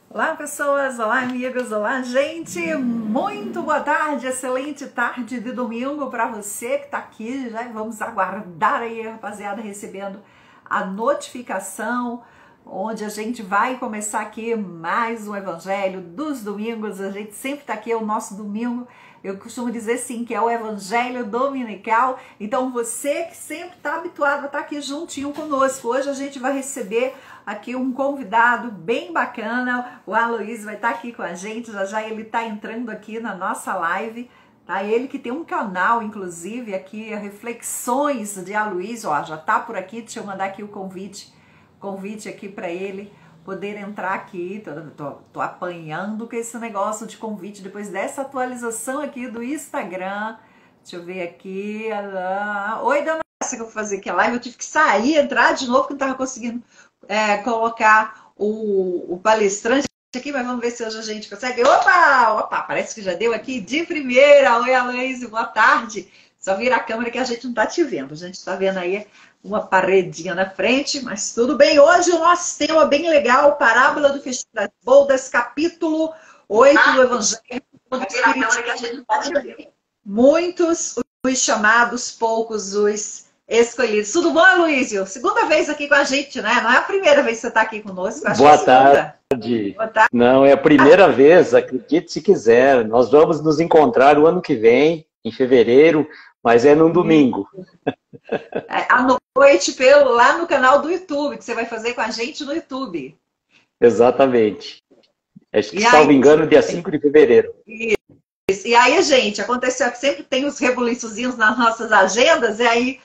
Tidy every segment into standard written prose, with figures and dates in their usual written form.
Olá pessoas, olá amigos, olá gente, muito boa tarde, excelente tarde de domingo para você que está aqui. Já vamos aguardar aí, rapaziada, recebendo a notificação, onde a gente vai começar aqui mais um Evangelho dos domingos. A gente sempre está aqui, é o nosso domingo. Eu costumo dizer sim que é o Evangelho Dominical. Então você que sempre está habituado a estar aqui juntinho conosco, hoje a gente vai receber aqui um convidado bem bacana. O Aloysio vai estar aqui com a gente, já ele está entrando aqui na nossa live. Tá? Ele que tem um canal, inclusive, aqui, Reflexões de Aloysio, ó, já está por aqui. Deixa eu mandar aqui o convite aqui para ele poder entrar aqui. Tô apanhando com esse negócio de convite depois dessa atualização aqui do Instagram. Deixa eu ver aqui. Oi, dona Márcia, que eu vou fazer aqui a live. Eu tive que sair, entrar de novo, porque não estava conseguindo colocar o palestrante aqui, mas vamos ver se hoje a gente consegue. Opa, parece que já deu aqui de primeira. Oi, Aloysio, boa tarde. Só vira a câmera que a gente não está te vendo. A gente está vendo aí uma paredinha na frente, mas tudo bem. Hoje o nosso tema bem legal, Parábola do Feixe das Bodas, capítulo 8 do Evangelho do Espiritismo. Muitos os chamados, poucos os escolhidos. Tudo bom, Aloysio? Segunda vez aquem com a gente, né? Não é a primeira vez que você está aqui conosco. Boa tarde. Boa tarde. Não, é a primeira vez, acredite se quiser. Nós vamos nos encontrar o ano que vem, em fevereiro, mas é num domingo. À noite, lá no canal do YouTube, que você vai fazer com a gente no YouTube. Exatamente. Acho que, salvo engano, dia 5 de fevereiro. Isso. E aí, gente, aconteceu que sempre tem os rebuliçozinhos nas nossas agendas, e aí,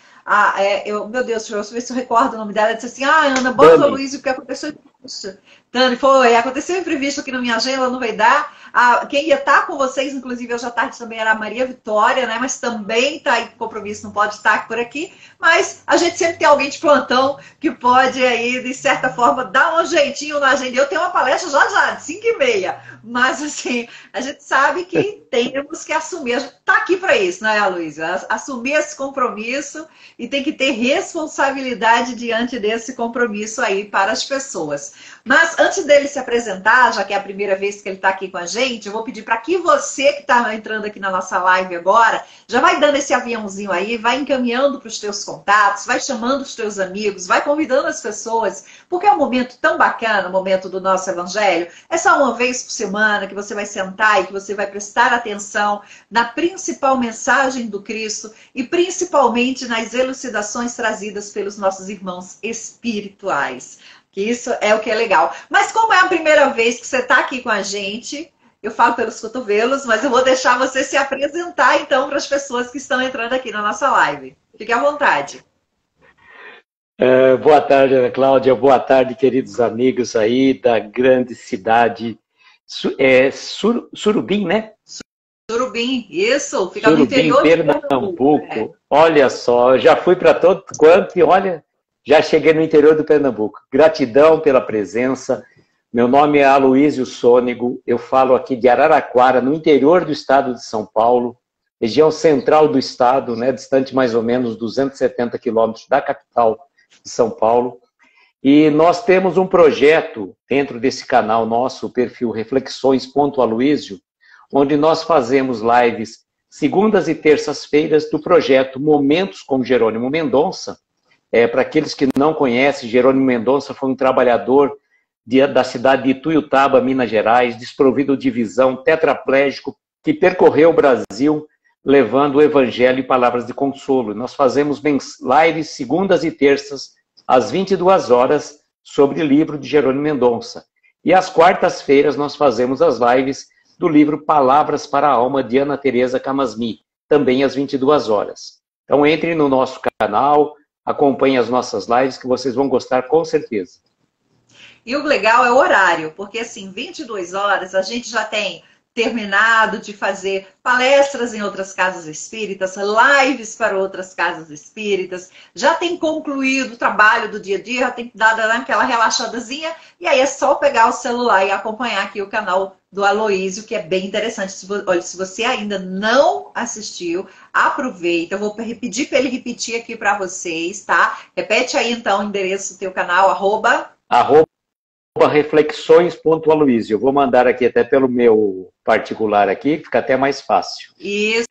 meu Deus, deixa eu ver se eu recordo o nome dela. Ela disse assim: Ana, bota o Aloysio, porque aconteceu imprevisto. Dani, aconteceu imprevisto aqui na minha agenda, não vai dar. Quem ia estar com vocês, inclusive hoje à tarde também era a Maria Vitória, né? Mas também está aí com compromisso, não pode estar por aqui. Mas a gente sempre tem alguém de plantão que pode aí, de certa forma, dar um jeitinho na agenda. Eu tenho uma palestra já, de 5h30. Mas assim, a gente sabe que temos que assumir. A gente está aqui para isso, né, Aloysio? Assumir esse compromisso e tem que ter responsabilidade diante desse compromisso aí para as pessoas. Mas antes dele se apresentar, já que é a primeira vez que ele está aqui com a gente, eu vou pedir para que você que está entrando aqui na nossa live agora, já vai dando esse aviãozinho aí, vai encaminhando para os teus contatos, vai chamando os teus amigos, vai convidando as pessoas, porque é um momento tão bacana, o momento do nosso Evangelho. É só uma vez por semana que você vai sentar e que você vai prestar atenção na principal mensagem do Cristo e principalmente nas elucidações trazidas pelos nossos irmãos espirituais. Que isso é o que é legal. Mas como é a primeira vez que você está aqui com a gente, eu falo pelos cotovelos, mas eu vou deixar você se apresentar então para as pessoas que estão entrando aqui na nossa live. Fique à vontade. Boa tarde, Ana Cláudia. Boa tarde, queridos amigos aí da grande cidade Surubim, né? Surubim, isso. Fica Surubim, no interior Pernambuco. de Pernambuco. Olha só, já fui para todo quanto e olha... Já cheguei no interior do Pernambuco. Gratidão pela presença. Meu nome é Aloysio Sônego. Eu falo aqui de Araraquara, no interior do estado de São Paulo, região central do estado, né, distante mais ou menos 270 quilômetros da capital de São Paulo. E nós temos um projeto dentro desse canal nosso, o perfil Reflexões.aloysio, onde nós fazemos lives segundas e terças-feiras do projeto Momentos com Jerônimo Mendonça. Para aqueles que não conhecem, Jerônimo Mendonça foi um trabalhador da cidade de Ituiutaba, Minas Gerais, desprovido de visão, tetraplégico, que percorreu o Brasil levando o evangelho e palavras de consolo. Nós fazemos lives segundas e terças, às 22 horas, sobre o livro de Jerônimo Mendonça. E às quartas-feiras nós fazemos as lives do livro Palavras para a Alma, de Ana Teresa Camasmi, também às 22 horas. Então entre no nosso canal, acompanhe as nossas lives que vocês vão gostar com certeza. E o legal é o horário, porque assim, 22 horas a gente já tem terminado de fazer palestras em outras casas espíritas, lives para outras casas espíritas, já tem concluído o trabalho do dia a dia, já tem dado aquela relaxadazinha, e aí é só pegar o celular e acompanhar aqui o canal do Aloysio, que é bem interessante. Olha, se você ainda não assistiu, aproveita. Eu vou pedir para ele repetir aqui para vocês, tá? Repete aí então o endereço do teu canal, arroba reflexões.aloysio. Eu vou mandar aqui até pelo meu particular aqui, fica até mais fácil. Isso,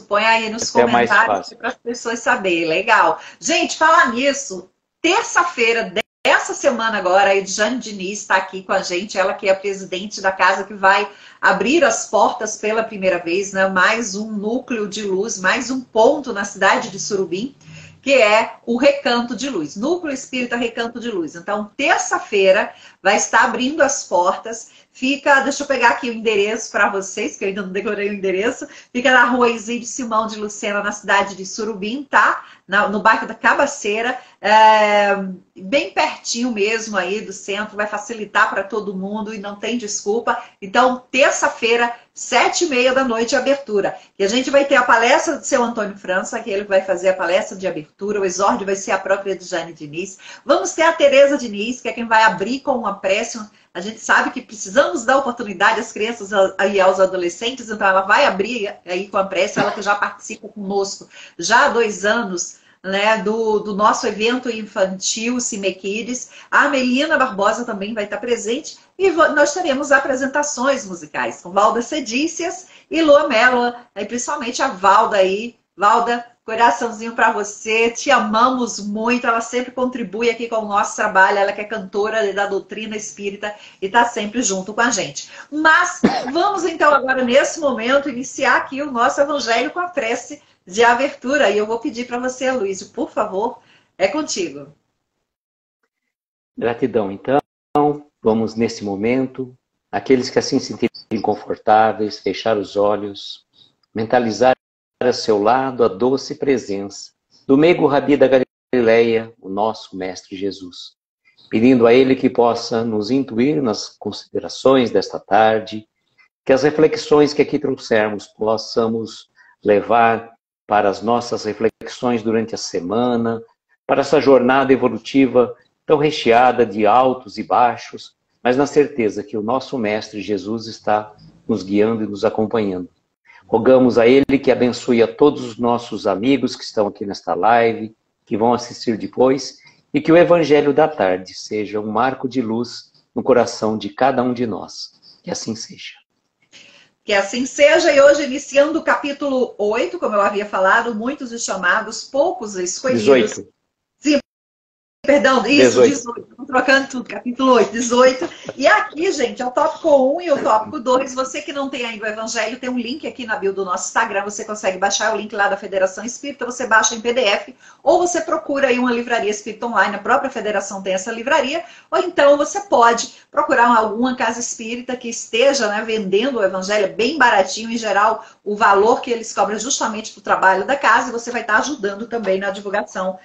põe aí nos comentários para as pessoas saberem. Legal. Gente, falar nisso, terça-feira dessa semana agora, a Edjane Diniz está aqui com a gente, ela que é a presidente da casa que vai abrir as portas pela primeira vez, né? Mais um núcleo de luz, mais um ponto na cidade de Surubim, que é o Recanto de Luz, Núcleo Espírita Recanto de Luz. Então, terça-feira vai estar abrindo as portas. Fica, deixa eu pegar aqui o endereço para vocês, que eu ainda não decorei o endereço. Fica na rua Isidro Simão de Lucena, na cidade de Surubim, tá? No bairro da Cabaceira, bem pertinho mesmo aí do centro, vai facilitar para todo mundo e não tem desculpa. Então, terça-feira, 7h30 da noite, abertura. E a gente vai ter a palestra do seu Antônio França, que ele vai fazer a palestra de abertura, o exórdio vai ser a própria Edjane Diniz. Vamos ter a Tereza Diniz, que é quem vai abrir com uma prece. A gente sabe que precisamos dar oportunidade às crianças e aos adolescentes, então ela vai abrir aí com a prece, ela que já participa conosco já há 2 anos, né, do nosso evento infantil Cimequides. A Melina Barbosa também vai estar presente e nós teremos apresentações musicais com Valda Cedícias e Lua Mello, e principalmente a Valda aí. Valda, coraçãozinho para você, te amamos muito, ela sempre contribui aqui com o nosso trabalho, ela que é cantora da doutrina espírita e está sempre junto com a gente. Mas vamos então agora, nesse momento, iniciar aqui o nosso evangelho com a prece de abertura. E eu vou pedir para você, Aloysio, por favor, é contigo. Gratidão, então. Vamos nesse momento, aqueles que assim se sentirem confortáveis, fechar os olhos, mentalizar a seu lado a doce presença do meigo Rabi da Galileia, o nosso Mestre Jesus, pedindo a Ele que possa nos intuir nas considerações desta tarde, que as reflexões que aqui trouxermos possamos levar para as nossas reflexões durante a semana, para essa jornada evolutiva tão recheada de altos e baixos, mas na certeza que o nosso Mestre Jesus está nos guiando e nos acompanhando. Rogamos a Ele que abençoe a todos os nossos amigos que estão aqui nesta live, que vão assistir depois, e que o Evangelho da tarde seja um marco de luz no coração de cada um de nós. Que assim seja. Que assim seja, e hoje iniciando o capítulo 8, como eu havia falado, muitos os chamados, poucos os escolhidos. 18. Perdão, isso, 18. 18. Estou trocando tudo, capítulo 8, 18. E aqui, gente, é o tópico 1 e o tópico 2. Você que não tem ainda o Evangelho, tem um link aqui na bio do nosso Instagram. Você consegue baixar o link lá da Federação Espírita, você baixa em PDF, ou você procura aí uma livraria espírita online, a própria Federação tem essa livraria, ou então você pode procurar alguma casa espírita que esteja, né, vendendo o Evangelho bem baratinho, em geral, o valor que eles cobram justamente para o trabalho da casa, e você vai estar ajudando também na divulgação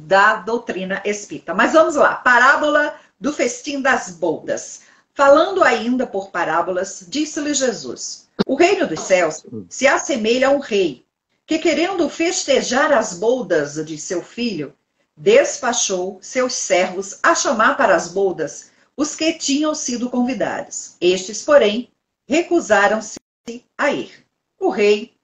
da doutrina espírita. Mas vamos lá, parábola do festim das boldas. Falando ainda por parábolas, disse-lhe Jesus: o reino dos céus se assemelha a um rei, que querendo festejar as boldas de seu filho, despachou seus servos a chamar para as boldas os que tinham sido convidados. Estes, porém, recusaram-se a ir. O rei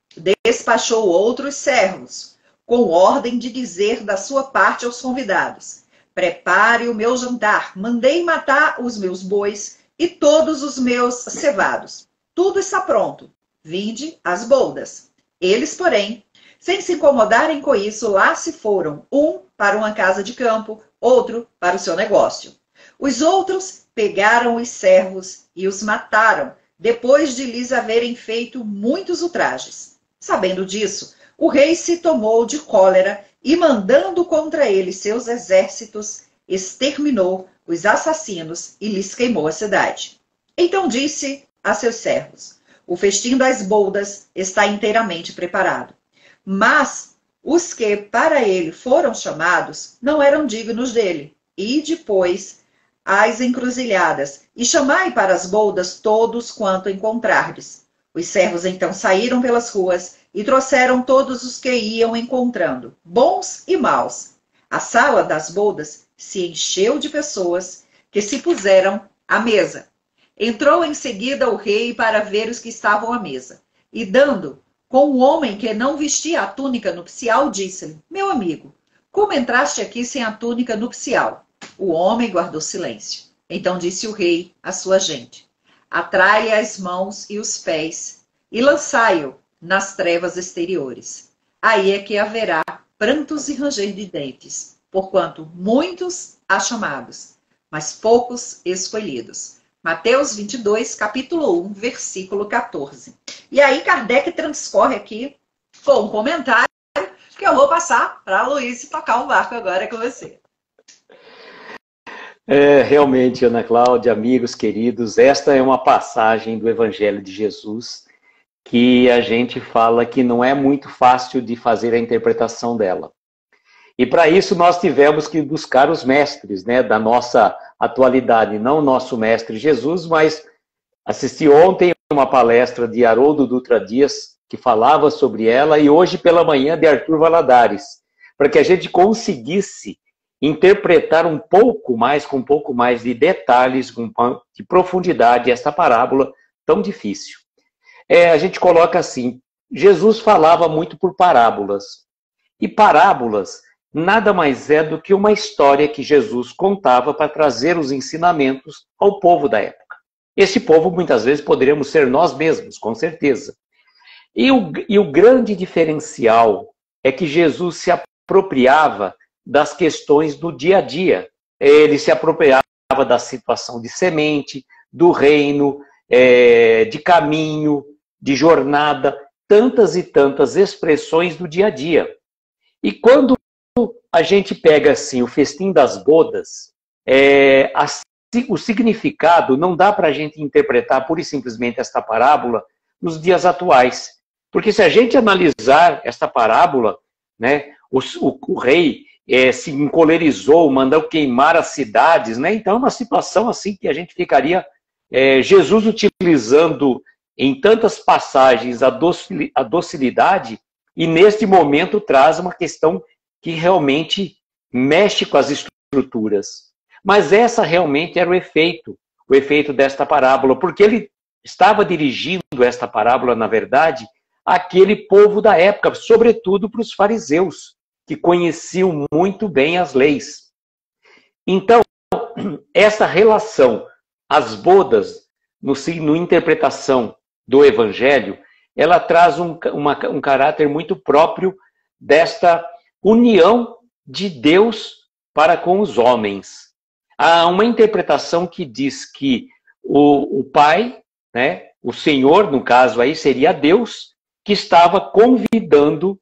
despachou outros servos, com ordem de dizer da sua parte aos convidados: prepare o meu jantar, mandei matar os meus bois e todos os meus cevados. Tudo está pronto, vinde as boldas. Eles, porém, sem se incomodarem com isso, lá se foram, um para uma casa de campo, outro para o seu negócio. Os outros pegaram os servos e os mataram, depois de lhes haverem feito muitos ultrajes. Sabendo disso, o rei se tomou de cólera e, mandando contra ele seus exércitos, exterminou os assassinos e lhes queimou a cidade. Então disse a seus servos: o festim das boldas está inteiramente preparado. Mas os que para ele foram chamados não eram dignos dele. E depois às encruzilhadas, e chamai para as boldas todos quanto encontrardes. Os servos então saíram pelas ruas e trouxeram todos os que iam encontrando, bons e maus. A sala das boldas se encheu de pessoas que se puseram à mesa. Entrou em seguida o rei para ver os que estavam à mesa. E dando com o homem que não vestia a túnica nupcial, disse-lhe: meu amigo, como entraste aqui sem a túnica nupcial? O homem guardou silêncio. Então disse o rei à sua gente: atrai as mãos e os pés e lançai-o nas trevas exteriores. Aí é que haverá prantos e ranger de dentes, porquanto muitos há chamados, mas poucos escolhidos. Mateus 22, capítulo 1, versículo 14. E aí Kardec transcorre aqui com um comentário que eu vou passar para a Luiz tocar o barco agora com você. Realmente, Ana Cláudia, amigos queridos, esta é uma passagem do Evangelho de Jesus que a gente fala que não é muito fácil de fazer a interpretação dela. E para isso nós tivemos que buscar os mestres, né, da nossa atualidade, não o nosso mestre Jesus, mas assisti ontem uma palestra de Haroldo Dutra Dias, que falava sobre ela, e hoje pela manhã de Arthur Valadares, para que a gente conseguisse interpretar um pouco mais, com um pouco mais de detalhes, de profundidade, esta parábola tão difícil. A gente coloca assim, Jesus falava muito por parábolas, e parábolas nada mais é do que uma história que Jesus contava para trazer os ensinamentos ao povo da época. Esse povo, muitas vezes, poderíamos ser nós mesmos, com certeza. E o grande diferencial é que Jesus se apropriava das questões do dia a dia. Ele se apropriava da situação de semente, do reino, de caminho, de jornada, tantas e tantas expressões do dia a dia. E quando a gente pega assim o festim das bodas, o significado não dá para a gente interpretar pura e simplesmente esta parábola nos dias atuais. Porque se a gente analisar esta parábola, né, o rei se encolerizou, mandou queimar as cidades, né? Então é uma situação assim que a gente ficaria... Jesus utilizando em tantas passagens a docilidade, e neste momento traz uma questão que realmente mexe com as estruturas. Mas essa realmente era o efeito desta parábola, porque ele estava dirigindo esta parábola, na verdade, àquele povo da época, sobretudo para os fariseus, que conheciam muito bem as leis. Então, essa relação, as bodas, no interpretação do Evangelho, ela traz um caráter muito próprio desta união de Deus para com os homens. Há uma interpretação que diz que o Pai, né, o Senhor, no caso aí, seria Deus, que estava convidando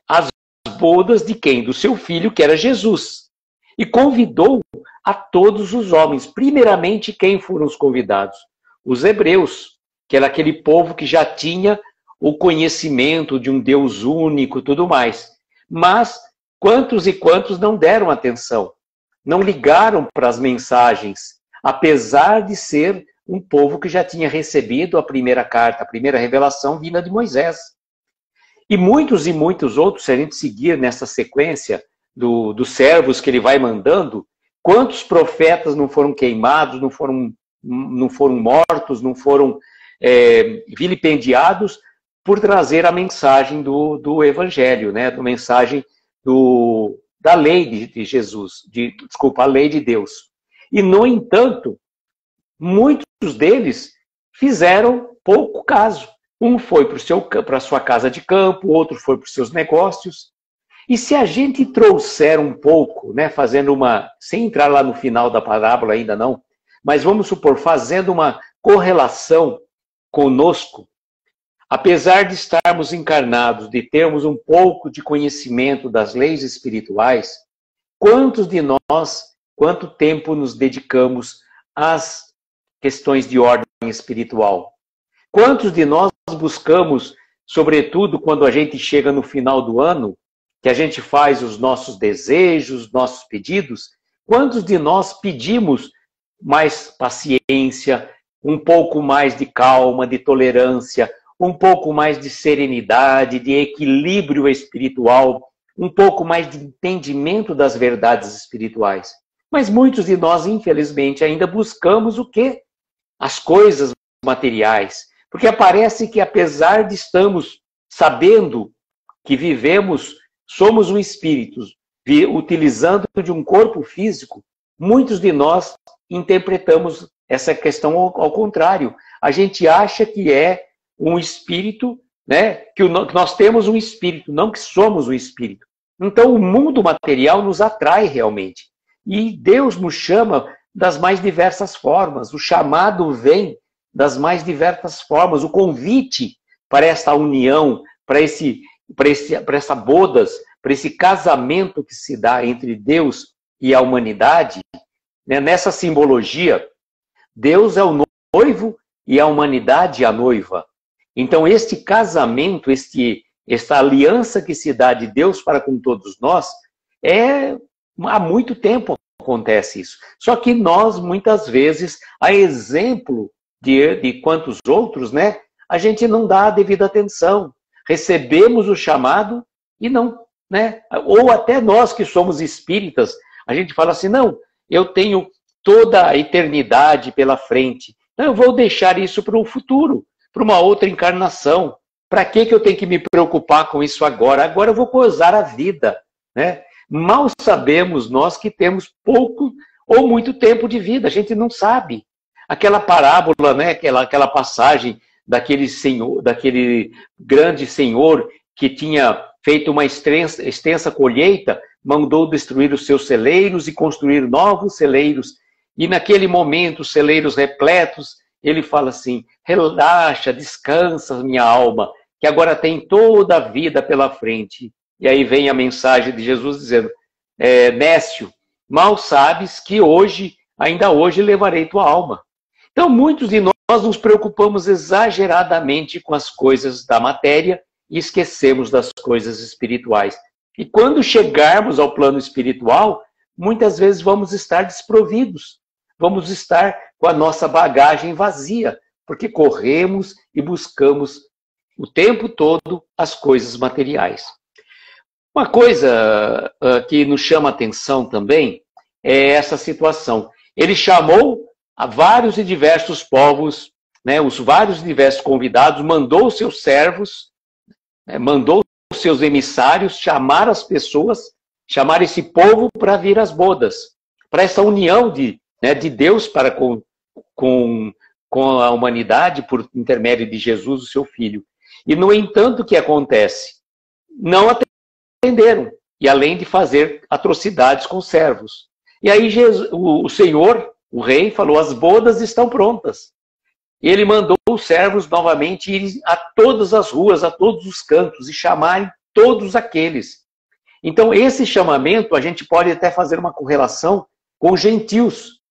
as bodas de quem? Do seu filho, que era Jesus. E convidou a todos os homens. Primeiramente, quem foram os convidados? Os hebreus, que era aquele povo que já tinha o conhecimento de um Deus único e tudo mais. Mas quantos e quantos não deram atenção? Não ligaram para as mensagens, apesar de ser um povo que já tinha recebido a primeira carta, a primeira revelação vinda de Moisés. E muitos outros, se a gente seguir nessa sequência dos servos que ele vai mandando, quantos profetas não foram queimados, não foram mortos, não foram vilipendiados por trazer a mensagem do Evangelho, né? A mensagem da lei de Jesus, a lei de Deus. E, no entanto, muitos deles fizeram pouco caso. Um foi para a sua casa de campo, outro foi para os seus negócios. E se a gente trouxer um pouco, né, sem entrar lá no final da parábola ainda não, mas vamos supor, fazendo uma correlação conosco, apesar de estarmos encarnados, de termos um pouco de conhecimento das leis espirituais, quantos de nós, quanto tempo nos dedicamos às questões de ordem espiritual? Quantos de nós buscamos, sobretudo quando a gente chega no final do ano, que a gente faz os nossos desejos, nossos pedidos, quantos de nós pedimos mais paciência, um pouco mais de calma, de tolerância, um pouco mais de serenidade, de equilíbrio espiritual, um pouco mais de entendimento das verdades espirituais? Mas muitos de nós, infelizmente, ainda buscamos o quê? As coisas materiais. Porque parece que, apesar de estarmos sabendo que somos um espírito, utilizando de um corpo físico, muitos de nós interpretamos essa questão ao contrário. A gente acha que é um espírito, né? Que nós temos um espírito, não que somos um espírito. Então o mundo material nos atrai realmente. E Deus nos chama das mais diversas formas. O chamado vem das mais diversas formas. O convite para essa união, para essa bodas, para esse casamento que se dá entre Deus e a humanidade, né? Nessa simbologia, Deus é o noivo e a humanidade a noiva. Então, este casamento, esta aliança que se dá de Deus para com todos nós, há muito tempo acontece isso. Só que nós, muitas vezes, a exemplo de quantos outros, né, a gente não dá a devida atenção. Recebemos o chamado e não, né? Ou até nós que somos espíritas, a gente fala assim, não, eu tenho toda a eternidade pela frente. Então, eu vou deixar isso para o futuro, para uma outra encarnação. Para que eu tenho que me preocupar com isso agora? Agora eu vou gozar a vida, né? Mal sabemos nós que temos pouco ou muito tempo de vida, a gente não sabe. Aquela parábola, né? Aquela passagem daquele grande senhor que tinha feito uma extensa colheita, mandou destruir os seus celeiros e construir novos celeiros. E naquele momento, os celeiros repletos, ele fala assim, relaxa, descansa, minha alma, que agora tem toda a vida pela frente. E aí vem a mensagem de Jesus dizendo, Nécio, mal sabes que ainda hoje levarei tua alma. Então, muitos de nós nos preocupamos exageradamente com as coisas da matéria e esquecemos das coisas espirituais. E quando chegarmos ao plano espiritual, muitas vezes vamos estar desprovidos. Vamos estar com a nossa bagagem vazia, porque corremos e buscamos o tempo todo as coisas materiais. Uma coisa que nos chama a atenção também é essa situação. Ele chamou a vários e diversos povos, né, os vários e diversos convidados, mandou os seus servos, né, mandou os seus emissários chamar as pessoas, chamar esse povo para vir às bodas, para essa união de Deus para com a humanidade por intermédio de Jesus, o seu Filho. E, no entanto, o que acontece? Não atenderam, e além de fazer atrocidades com os servos. E aí o Senhor, o rei, falou, as bodas estão prontas. E ele mandou os servos novamente irem a todas as ruas, a todos os cantos, e chamarem todos aqueles. Então, esse chamamento, a gente pode até fazer uma correlação com os gentios.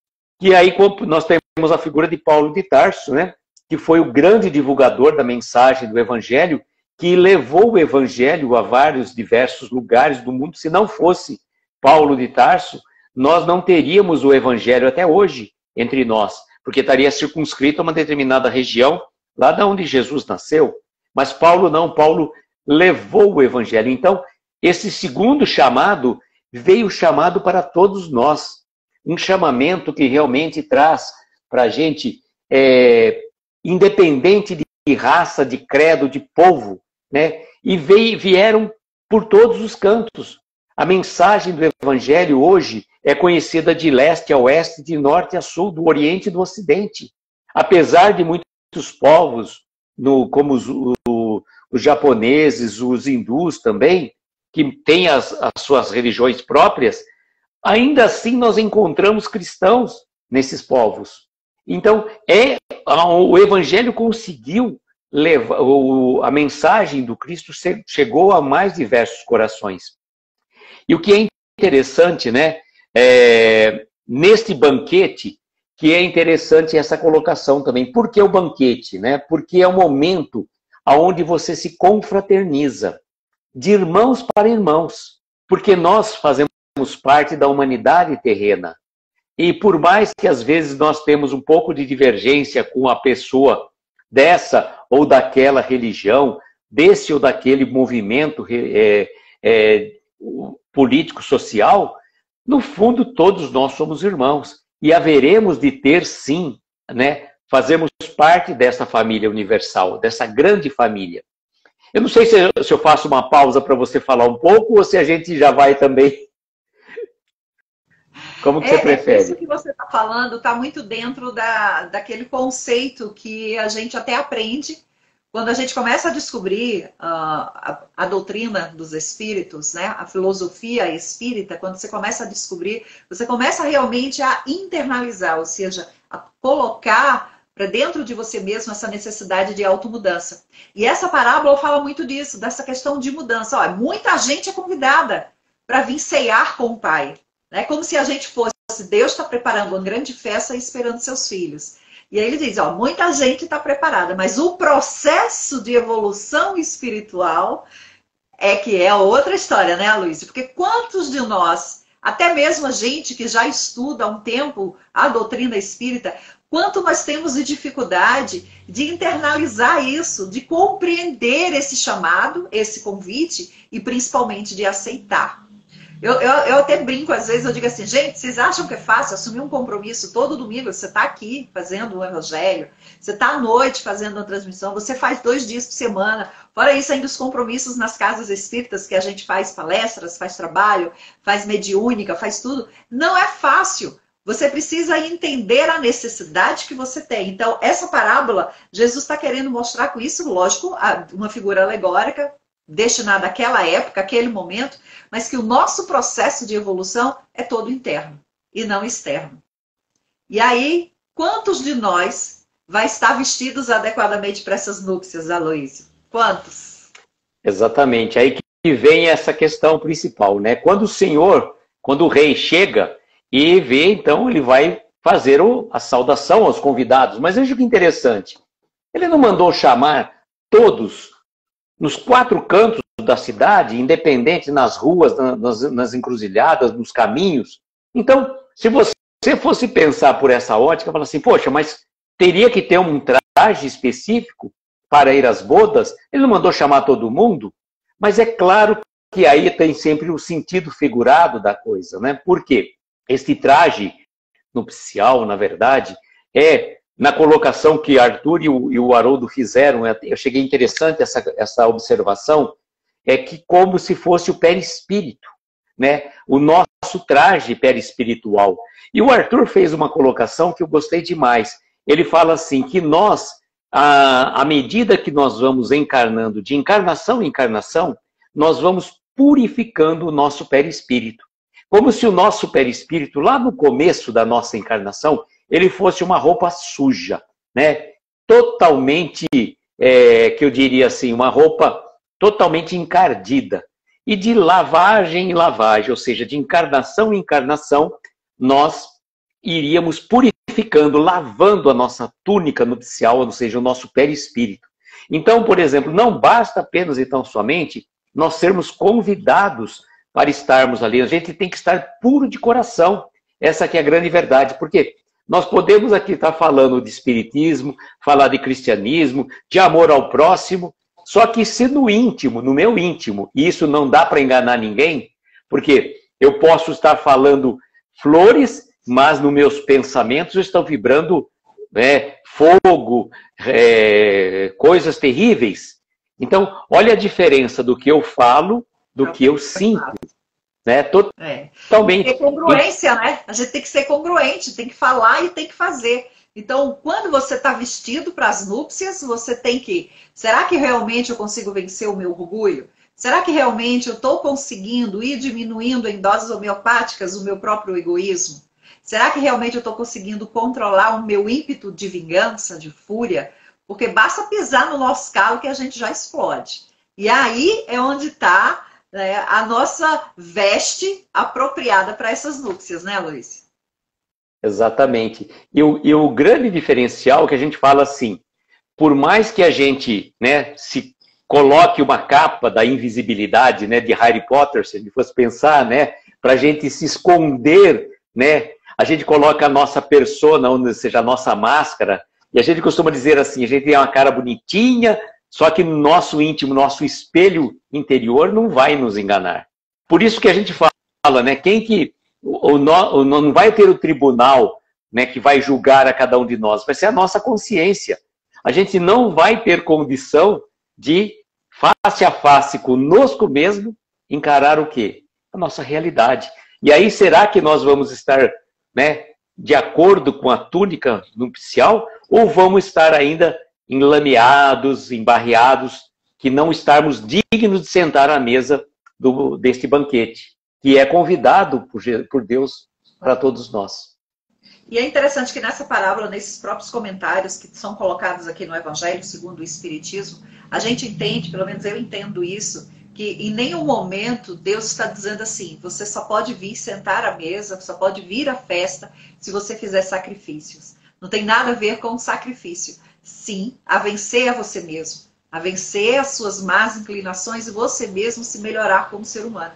E aí nós temos a figura de Paulo de Tarso, né? Que foi o grande divulgador da mensagem do Evangelho, que levou o Evangelho a vários diversos lugares do mundo. Se não fosse Paulo de Tarso, nós não teríamos o Evangelho até hoje entre nós, porque estaria circunscrito a uma determinada região, lá de onde Jesus nasceu. Mas Paulo não, Paulo levou o Evangelho. Então, esse segundo chamado veio chamado para todos nós. Um chamamento que realmente traz para a gente, independente de raça, de credo, de povo, né? E vieram por todos os cantos. A mensagem do Evangelho hoje é conhecida de leste a oeste, de norte a sul, do oriente e do ocidente. Apesar de muitos povos, como os japoneses, os hindus também, que têm as suas religiões próprias, ainda assim nós encontramos cristãos nesses povos. Então, o Evangelho conseguiu levar, a mensagem do Cristo chegou a mais diversos corações. E o que é interessante, né, neste banquete, que é interessante essa colocação também. Por que o banquete? Né? Porque é o momento onde você se confraterniza, de irmãos para irmãos, porque nós fazemos parte da humanidade terrena. E por mais que às vezes nós temos um pouco de divergência com a pessoa dessa ou daquela religião, desse ou daquele movimento político-social, no fundo todos nós somos irmãos. E haveremos de ter sim, né, fazermos parte dessa família universal, dessa grande família. Eu não sei se eu faço uma pausa para você falar um pouco ou se a gente já vai também. Como que você prefere? Isso que você está falando está muito dentro daquele conceito que a gente até aprende quando a gente começa a descobrir a doutrina dos espíritos, né? A filosofia espírita. Quando você começa a descobrir, você começa realmente a internalizar, ou seja, a colocar para dentro de você mesmo essa necessidade de automudança. E essa parábola fala muito disso, dessa questão de mudança. Olha, muita gente é convidada para vir ceiar com o Pai. É como se a gente fosse, Deus está preparando uma grande festa e esperando seus filhos. E aí ele diz, ó, muita gente está preparada, mas o processo de evolução espiritual é que é outra história, né, Luiz? Porque quantos de nós, até mesmo a gente que já estuda há um tempo a doutrina espírita, quanto nós temos de dificuldade de internalizar isso, de compreender esse chamado, esse convite e principalmente de aceitar. Eu até brinco, às vezes eu digo assim, gente, vocês acham que é fácil assumir um compromisso todo domingo? Você está aqui fazendo o evangelho, você está à noite fazendo uma transmissão, você faz 2 dias por semana, fora isso ainda os compromissos nas casas espíritas que a gente faz palestras, faz trabalho, faz mediúnica, faz tudo. Não é fácil. Você precisa entender a necessidade que você tem. Então, essa parábola, Jesus está querendo mostrar com isso, lógico, uma figura alegórica, destinada àquela época, àquele momento, mas que o nosso processo de evolução é todo interno e não externo. E aí, quantos de nós vai estar vestidos adequadamente para essas núpcias, Aloísio? Quantos? Exatamente. Aí que vem essa questão principal, né? Quando o rei chega e vê, então ele vai fazer a saudação aos convidados. Mas veja que interessante. Ele não mandou chamar todos nos 4 cantos da cidade, independente nas ruas, nas encruzilhadas, nos caminhos. Então, se você fosse pensar por essa ótica, fala assim, poxa, mas teria que ter um traje específico para ir às bodas? Ele não mandou chamar todo mundo? Mas é claro que aí tem sempre o sentido figurado da coisa, né? Por quê? Este traje nupcial, na verdade, é na colocação que Arthur e o Haroldo fizeram, eu cheguei interessante essa observação, é que como se fosse o perispírito, né? O nosso traje perispiritual. E o Arthur fez uma colocação que eu gostei demais. Ele fala assim, que nós, à medida que nós vamos encarnando, de encarnação em encarnação, nós vamos purificando o nosso perispírito. Como se o nosso perispírito, lá no começo da nossa encarnação, ele fosse uma roupa suja, né? Totalmente, que eu diria assim, uma roupa totalmente encardida. E de lavagem em lavagem, ou seja, de encarnação em encarnação, nós iríamos purificando, lavando a nossa túnica nupcial, ou seja, o nosso perispírito. Então, por exemplo, não basta apenas, então, somente nós sermos convidados para estarmos ali. A gente tem que estar puro de coração. Essa aqui é a grande verdade, porque nós podemos aqui estar falando de espiritismo, falar de cristianismo, de amor ao próximo, só que se no íntimo, no meu íntimo, e isso não dá para enganar ninguém, porque eu posso estar falando flores, mas nos meus pensamentos estão vibrando fogo, coisas terríveis. Então, olha a diferença do que eu falo, do que eu sinto. Né? Totalmente. Tem congruência, né? A gente tem que ser congruente, tem que falar e tem que fazer. Então, quando você está vestido para as núpcias, você tem que... Será que realmente eu consigo vencer o meu orgulho? Será que realmente eu estou conseguindo ir diminuindo em doses homeopáticas o meu próprio egoísmo? Será que realmente eu estou conseguindo controlar o meu ímpeto de vingança, de fúria? Porque basta pisar no nosso calo que a gente já explode. E aí é onde está a nossa veste apropriada para essas núpcias, né, Luiz? Exatamente. E o grande diferencial que a gente fala assim, por mais que a gente, né, se coloque uma capa da invisibilidade, né, de Harry Potter, se a gente fosse pensar, né, para a gente se esconder, né, a gente coloca a nossa persona, onde seja a nossa máscara, e a gente costuma dizer assim, a gente tem uma cara bonitinha, só que no nosso íntimo, nosso espelho interior não vai nos enganar. Por isso que a gente fala, né, não vai ter o tribunal, né, que vai julgar a cada um de nós, vai ser a nossa consciência. A gente não vai ter condição de, face a face conosco mesmo, encarar o quê? A nossa realidade. E aí, será que nós vamos estar, né, de acordo com a túnica nupcial? Ou vamos estar ainda enlameados, embarreados, que não estarmos dignos de sentar à mesa deste banquete, que é convidado por Deus para todos nós? E é interessante que nessa parábola, nesses próprios comentários que são colocados aqui no Evangelho segundo o Espiritismo, a gente entende, pelo menos eu entendo isso, que em nenhum momento Deus está dizendo assim, você só pode vir sentar à mesa, só pode vir à festa se você fizer sacrifícios. Não tem nada a ver com sacrifício. Sim, a vencer a você mesmo, a vencer as suas más inclinações e você mesmo se melhorar como ser humano.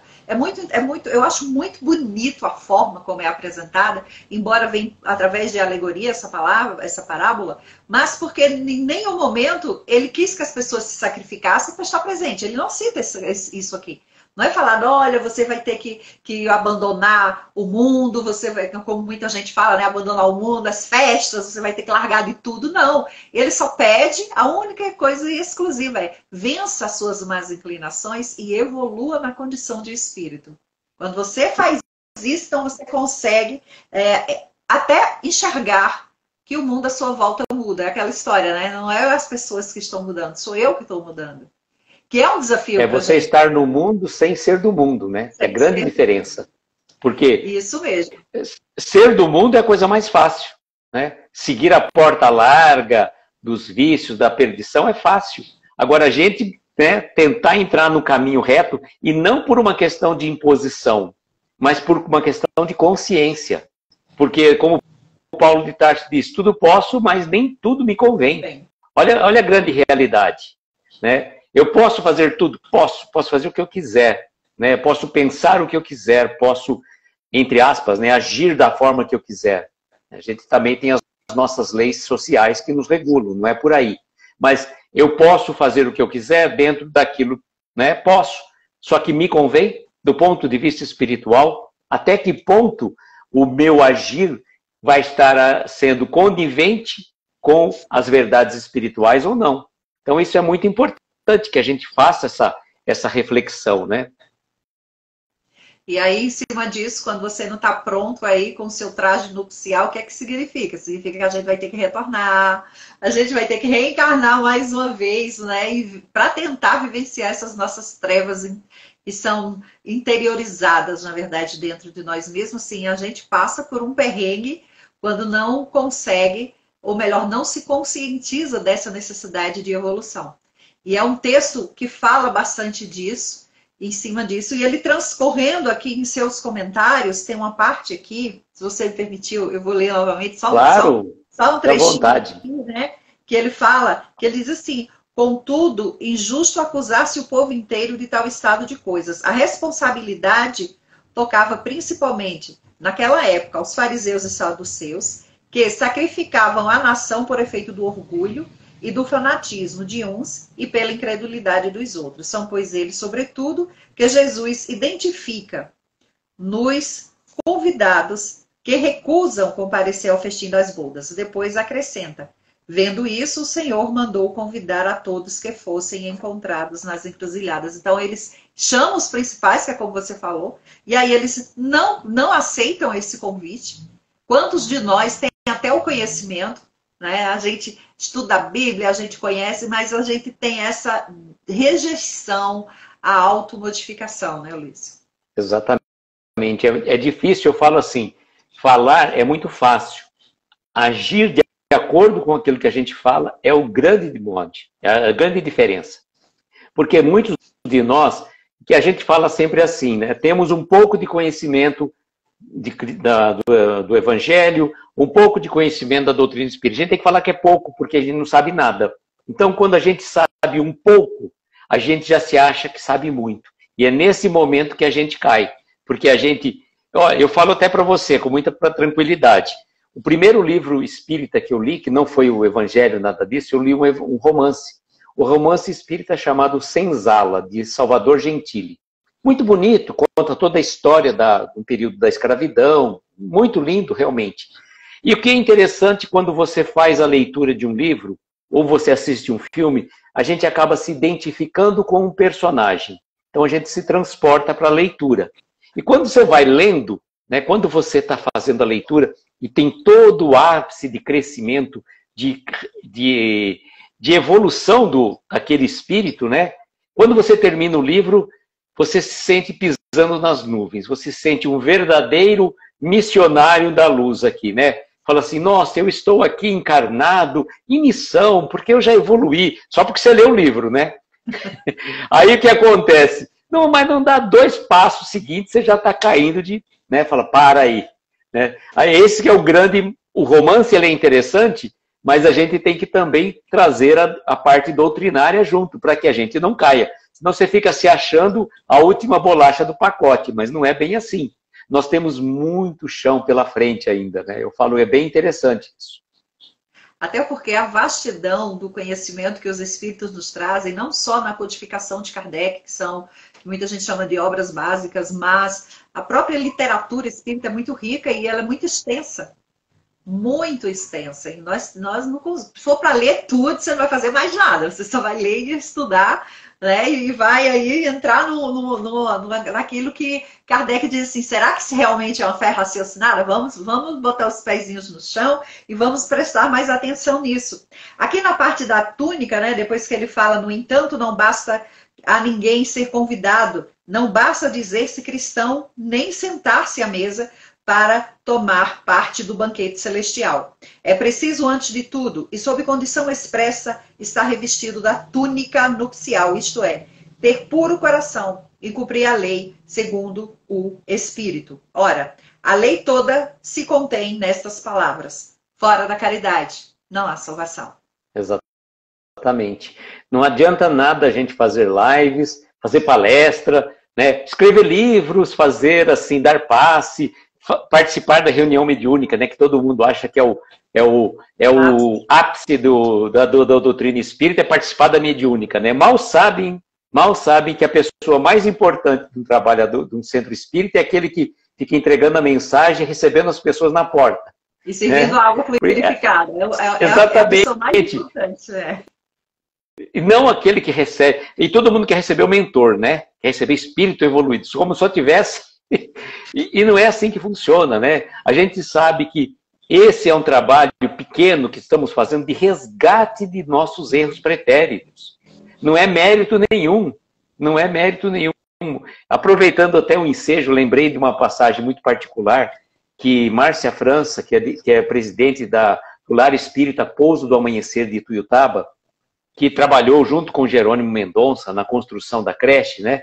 Eu acho muito bonito a forma como é apresentada, embora venha através de alegoria essa parábola, mas porque em nenhum momento ele quis que as pessoas se sacrificassem para estar presente. Ele não cita isso aqui. Não é falar, olha, você vai ter que abandonar o mundo, você vai, como muita gente fala, né, abandonar o mundo, as festas, você vai ter que largar de tudo. Não. Ele só pede, a única coisa exclusiva é vença as suas más inclinações e evolua na condição de espírito. Quando você faz isso, então você consegue até enxergar que o mundo à sua volta muda. É aquela história, né? Não é as pessoas que estão mudando, sou eu que estou mudando. Que é um desafio. É você estar no mundo sem ser do mundo, né? É grande diferença. Porque isso mesmo. Ser do mundo é a coisa mais fácil, né? Seguir a porta larga dos vícios, da perdição é fácil. Agora a gente, né, tentar entrar no caminho reto e não por uma questão de imposição, mas por uma questão de consciência. Porque como o Paulo de Tarso diz, tudo posso, mas nem tudo me convém. Olha a grande realidade, né? Eu posso fazer tudo? Posso fazer o que eu quiser, né? Posso pensar o que eu quiser, posso, entre aspas, né, agir da forma que eu quiser. A gente também tem as nossas leis sociais que nos regulam, não é por aí. Mas eu posso fazer o que eu quiser dentro daquilo, né? Posso. Só que me convém, do ponto de vista espiritual, até que ponto o meu agir vai estar sendo conivente com as verdades espirituais ou não. Então isso é muito importante que a gente faça essa reflexão, né? E aí, em cima disso, quando você não está pronto aí com o seu traje nupcial, o que é que significa? Significa que a gente vai ter que retornar, a gente vai ter que reencarnar mais uma vez, né? Para tentar vivenciar essas nossas trevas que são interiorizadas, na verdade, dentro de nós mesmos. Sim, a gente passa por um perrengue quando não consegue, ou melhor, não se conscientiza dessa necessidade de evolução. E é um texto que fala bastante disso, em cima disso, e ele transcorrendo aqui em seus comentários, tem uma parte aqui, se você me permitiu, eu vou ler novamente, só um trechinho aqui, né, que ele fala, que ele diz assim, contudo, injusto acusar-se o povo inteiro de tal estado de coisas. A responsabilidade tocava principalmente, naquela época, aos fariseus e saduceus, que sacrificavam a nação por efeito do orgulho, e do fanatismo de uns e pela incredulidade dos outros. São, pois, eles, sobretudo, que Jesus identifica nos convidados que recusam comparecer ao festim das bodas. Depois acrescenta, vendo isso, o Senhor mandou convidar a todos que fossem encontrados nas encruzilhadas. Então, eles chamam os principais, que é como você falou, e aí eles não aceitam esse convite. Quantos de nós têm até o conhecimento, né? A gente estuda a Bíblia, a gente conhece, mas a gente tem essa rejeição à automodificação, né, Luiz? Exatamente. É difícil, eu falo assim, falar é muito fácil. Agir de acordo com aquilo que a gente fala é o grande monte, é a grande diferença. Porque muitos de nós, que a gente fala sempre assim, né? Temos um pouco de conhecimento do Evangelho, um pouco de conhecimento da doutrina espírita. A gente tem que falar que é pouco, porque a gente não sabe nada. Então, quando a gente sabe um pouco, a gente já se acha que sabe muito. E é nesse momento que a gente cai. Porque a gente... eu falo até para você, com muita tranquilidade. O primeiro livro espírita que eu li, que não foi o Evangelho, nada disso, eu li um romance. O romance espírita chamado Senzala, de Salvador Gentili. Muito bonito, conta toda a história do período da escravidão, muito lindo, realmente. E o que é interessante, quando você faz a leitura de um livro, ou você assiste um filme, a gente acaba se identificando com um personagem. Então a gente se transporta para a leitura. E quando você vai lendo, né, quando você está fazendo a leitura e tem todo o ápice de crescimento, de evolução daquele espírito, né? Quando você termina o livro, você se sente pisando nas nuvens, você se sente um verdadeiro missionário da luz aqui, né? Fala assim, nossa, eu estou aqui encarnado, em missão, porque eu já evoluí, só porque você leu o livro, né? Aí o que acontece? Não, mas não dá 2 passos seguintes, você já está caindo de, né? Fala, para aí. Né? Aí esse que é o grande, o romance ele é interessante, mas a gente tem que também trazer a parte doutrinária junto, para que a gente não caia. Senão você fica se achando a última bolacha do pacote, mas não é bem assim. Nós temos muito chão pela frente ainda, né? Eu falo, é bem interessante isso. Até porque a vastidão do conhecimento que os espíritos nos trazem, não só na codificação de Kardec, que muita gente chama de obras básicas, mas a própria literatura espírita é muito rica e ela é muito extensa. Muito extensa. E nós não, se for para ler tudo, você não vai fazer mais nada. Você só vai ler e estudar, né? E vai aí entrar naquilo que Kardec diz assim, será que realmente é uma fé raciocinada? Vamos botar os pezinhos no chão e vamos prestar mais atenção nisso. Aqui na parte da túnica, né? Depois que ele fala, no entanto, não basta a ninguém ser convidado, não basta dizer-se cristão, nem sentar-se à mesa, para tomar parte do banquete celestial. É preciso, antes de tudo, e sob condição expressa, estar revestido da túnica nupcial, isto é, ter puro coração e cumprir a lei segundo o Espírito. Ora, a lei toda se contém nestas palavras. Fora da caridade, não há salvação. Exatamente. Não adianta nada a gente fazer lives, fazer palestra, né? Escrever livros, fazer assim, dar passe, participar da reunião mediúnica, né, que todo mundo acha que é o ápice da doutrina espírita, é participar da mediúnica, né? Mal sabem que a pessoa mais importante de um trabalho de um centro espírita é aquele que fica entregando a mensagem e recebendo as pessoas na porta. E servindo algo purificado. Exatamente. É a pessoa mais importante, né? E não aquele que recebe. E todo mundo quer receber o mentor, né? Quer receber espírito evoluído, como se só tivesse. E não é assim que funciona, né? A gente sabe que esse é um trabalho pequeno que estamos fazendo de resgate de nossos erros pretéritos. Não é mérito nenhum. Não é mérito nenhum. Aproveitando até o ensejo, lembrei de uma passagem muito particular que Márcia França, que é presidente do Lar Espírita Pouso do Amanhecer de Ituiutaba, que trabalhou junto com Jerônimo Mendonça na construção da creche, né?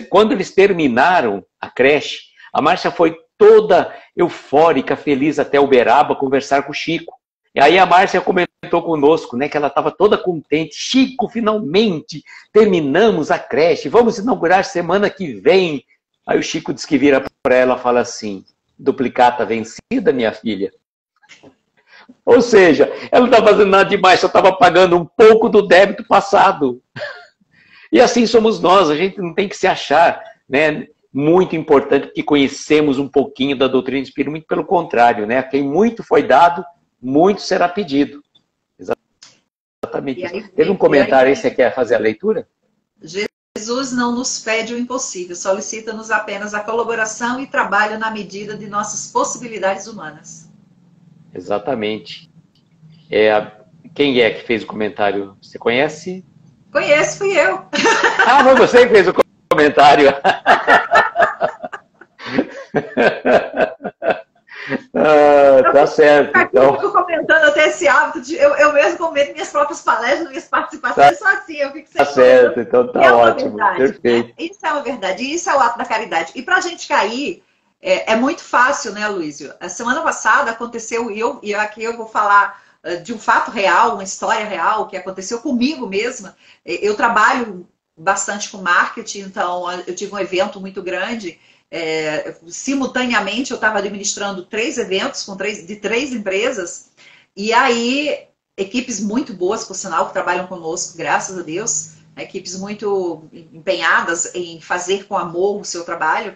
Quando eles terminaram a creche, a Márcia foi toda eufórica, feliz até Uberaba conversar com o Chico. E aí a Márcia comentou conosco, né, que ela estava toda contente. Chico, finalmente terminamos a creche, vamos inaugurar semana que vem. Aí o Chico diz que vira para ela e fala assim, duplicata vencida, minha filha. Ou seja, ela não estava fazendo nada demais, só estava pagando um pouco do débito passado. E assim somos nós, a gente não tem que se achar, né, muito importante porque conhecemos um pouquinho da doutrina espírita, muito pelo contrário, né? Quem muito foi dado, muito será pedido. Exatamente. Aí, teve um comentário aí, você quer fazer a leitura? Jesus não nos pede o impossível, solicita-nos apenas a colaboração e trabalho na medida de nossas possibilidades humanas. Exatamente. Quem é que fez o comentário? Você conhece? Conheço, fui eu. Ah, foi você que fez o comentário. Tá certo. Então. Eu fico comentando até esse hábito, eu mesmo comento minhas próprias palestras, minhas participações, só assim, eu fico sempre. Tá certo, então tá ótimo, perfeito. Né? Isso é uma verdade, isso é o ato da caridade. E pra gente cair, é muito fácil, né, Luísio? A semana passada aconteceu, e aqui eu vou falar de um fato real, uma história real que aconteceu comigo mesma. Eu trabalho bastante com marketing, então eu tive um evento muito grande. Simultaneamente eu estava administrando 3 eventos de 3 empresas, e aí equipes muito boas, por sinal, que trabalham conosco, graças a Deus, equipes muito empenhadas em fazer com amor o seu trabalho.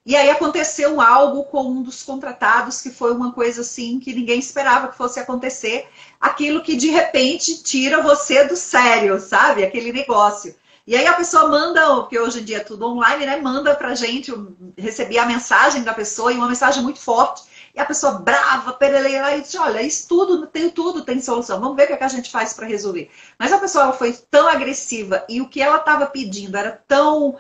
E aí aconteceu algo com um dos contratados que foi uma coisa assim que ninguém esperava que fosse acontecer, aquilo que de repente tira você do sério, sabe? Aquele negócio. E aí a pessoa manda, porque hoje em dia é tudo online, né? Manda pra gente, eu recebi a mensagem da pessoa, e uma mensagem muito forte. E a pessoa brava, pereleira, e diz, olha, isso tudo tem solução. Vamos ver o que a gente faz para resolver. Mas a pessoa ela foi tão agressiva e o que ela estava pedindo era tão...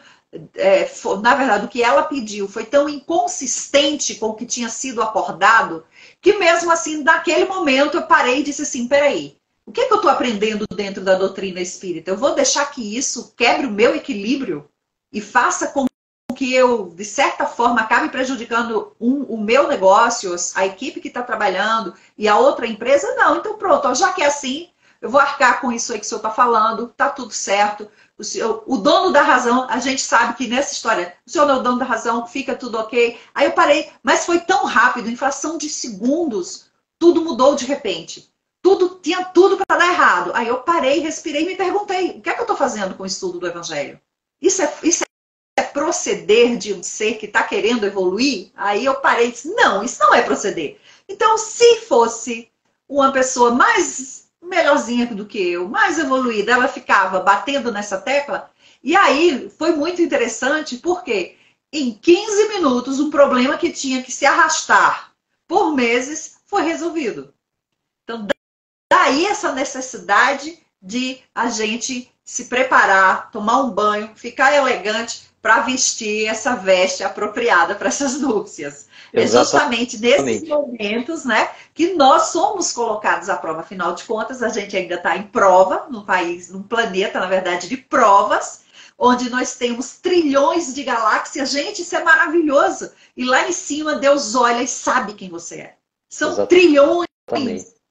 na verdade, o que ela pediu foi tão inconsistente com o que tinha sido acordado, que mesmo assim, naquele momento, eu parei e disse assim, peraí, o que eu estou aprendendo dentro da doutrina espírita? Eu vou deixar que isso quebre o meu equilíbrio e faça com que eu, de certa forma, acabe prejudicando o meu negócio, a equipe que está trabalhando e a outra empresa? Não, então pronto, já que é assim, eu vou arcar com isso aí que o senhor está falando, tá tudo certo. O dono da razão, a gente sabe que nessa história, o senhor não é o dono da razão, fica tudo ok. Aí eu parei, mas foi tão rápido, em fração de segundos, tudo mudou de repente. Tinha tudo para dar errado. Aí eu parei, respirei e me perguntei, o que é que eu estou fazendo com o estudo do Evangelho? Isso é proceder de um ser que está querendo evoluir? Aí eu parei e disse, não, isso não é proceder. Então, se fosse uma pessoa mais melhorzinha do que eu, mais evoluída, ela ficava batendo nessa tecla. E aí foi muito interessante, porque em 15 minutos, um problema que tinha que se arrastar por meses foi resolvido. Então, daí essa necessidade de a gente se preparar, tomar um banho, ficar elegante para vestir essa veste apropriada para essas núpcias. É justamente nesses momentos, né, que nós somos colocados à prova. Afinal de contas, a gente ainda está em prova, num país, num planeta, na verdade, de provas, onde nós temos trilhões de galáxias. Gente, isso é maravilhoso. E lá em cima, Deus olha e sabe quem você é. São trilhões,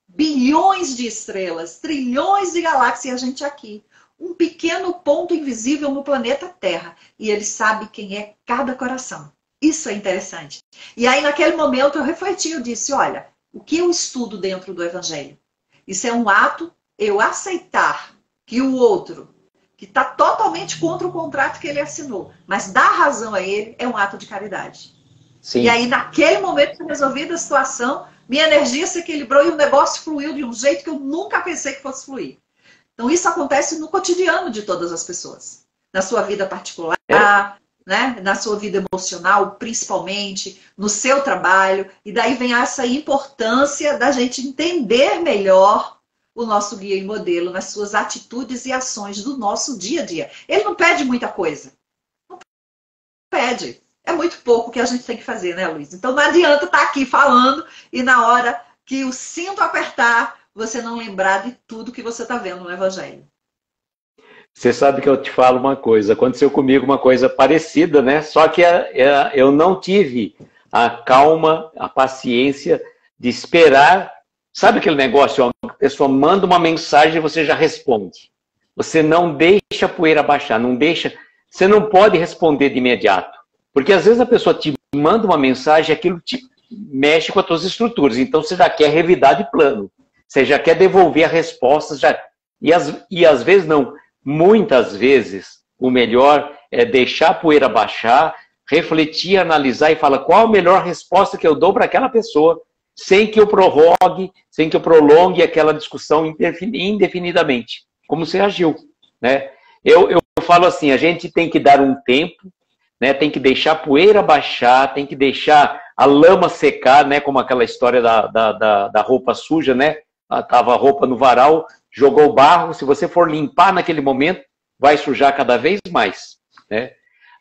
bilhões de estrelas, trilhões de galáxias e a gente aqui. Um pequeno ponto invisível no planeta Terra. E ele sabe quem é cada coração. Isso é interessante. E aí, naquele momento, eu refleti, eu disse, olha, o que eu estudo dentro do Evangelho? Isso é um ato, eu aceitar que o outro, que está totalmente contra o contrato que ele assinou, mas dá razão a ele, é um ato de caridade. Sim. E aí, naquele momento, resolvida a situação, minha energia se equilibrou e o negócio fluiu de um jeito que eu nunca pensei que fosse fluir. Então, isso acontece no cotidiano de todas as pessoas. Na sua vida particular, né? Na sua vida emocional, principalmente, no seu trabalho. E daí vem essa importância da gente entender melhor o nosso guia e modelo nas suas atitudes e ações do nosso dia a dia. Ele não pede muita coisa. Não pede. É muito pouco que a gente tem que fazer, né, Luiz? Então não adianta estar aqui falando e na hora que o cinto apertar, você não lembrar de tudo que você está vendo no Evangelho. Você sabe que eu te falo uma coisa, aconteceu comigo uma coisa parecida, né? Só que eu não tive a calma, a paciência de esperar. Sabe aquele negócio, a pessoa manda uma mensagem e você já responde. Você não deixa a poeira baixar, não deixa. Você não pode responder de imediato. Porque às vezes a pessoa te manda uma mensagem e aquilo te mexe com as suas estruturas. Então você já quer revidar de plano. Você já quer devolver a resposta. E às vezes não. Muitas vezes, o melhor é deixar a poeira baixar, refletir, analisar e falar qual a melhor resposta que eu dou para aquela pessoa, sem que eu prorrogue, sem que eu prolongue aquela discussão indefinidamente. Como você agiu, né? Eu falo assim, a gente tem que dar um tempo, né? Tem que deixar a poeira baixar, tem que deixar a lama secar, né? Como aquela história da roupa suja, né? Tava a roupa no varal, jogou barro, se você for limpar naquele momento, vai sujar cada vez mais, né?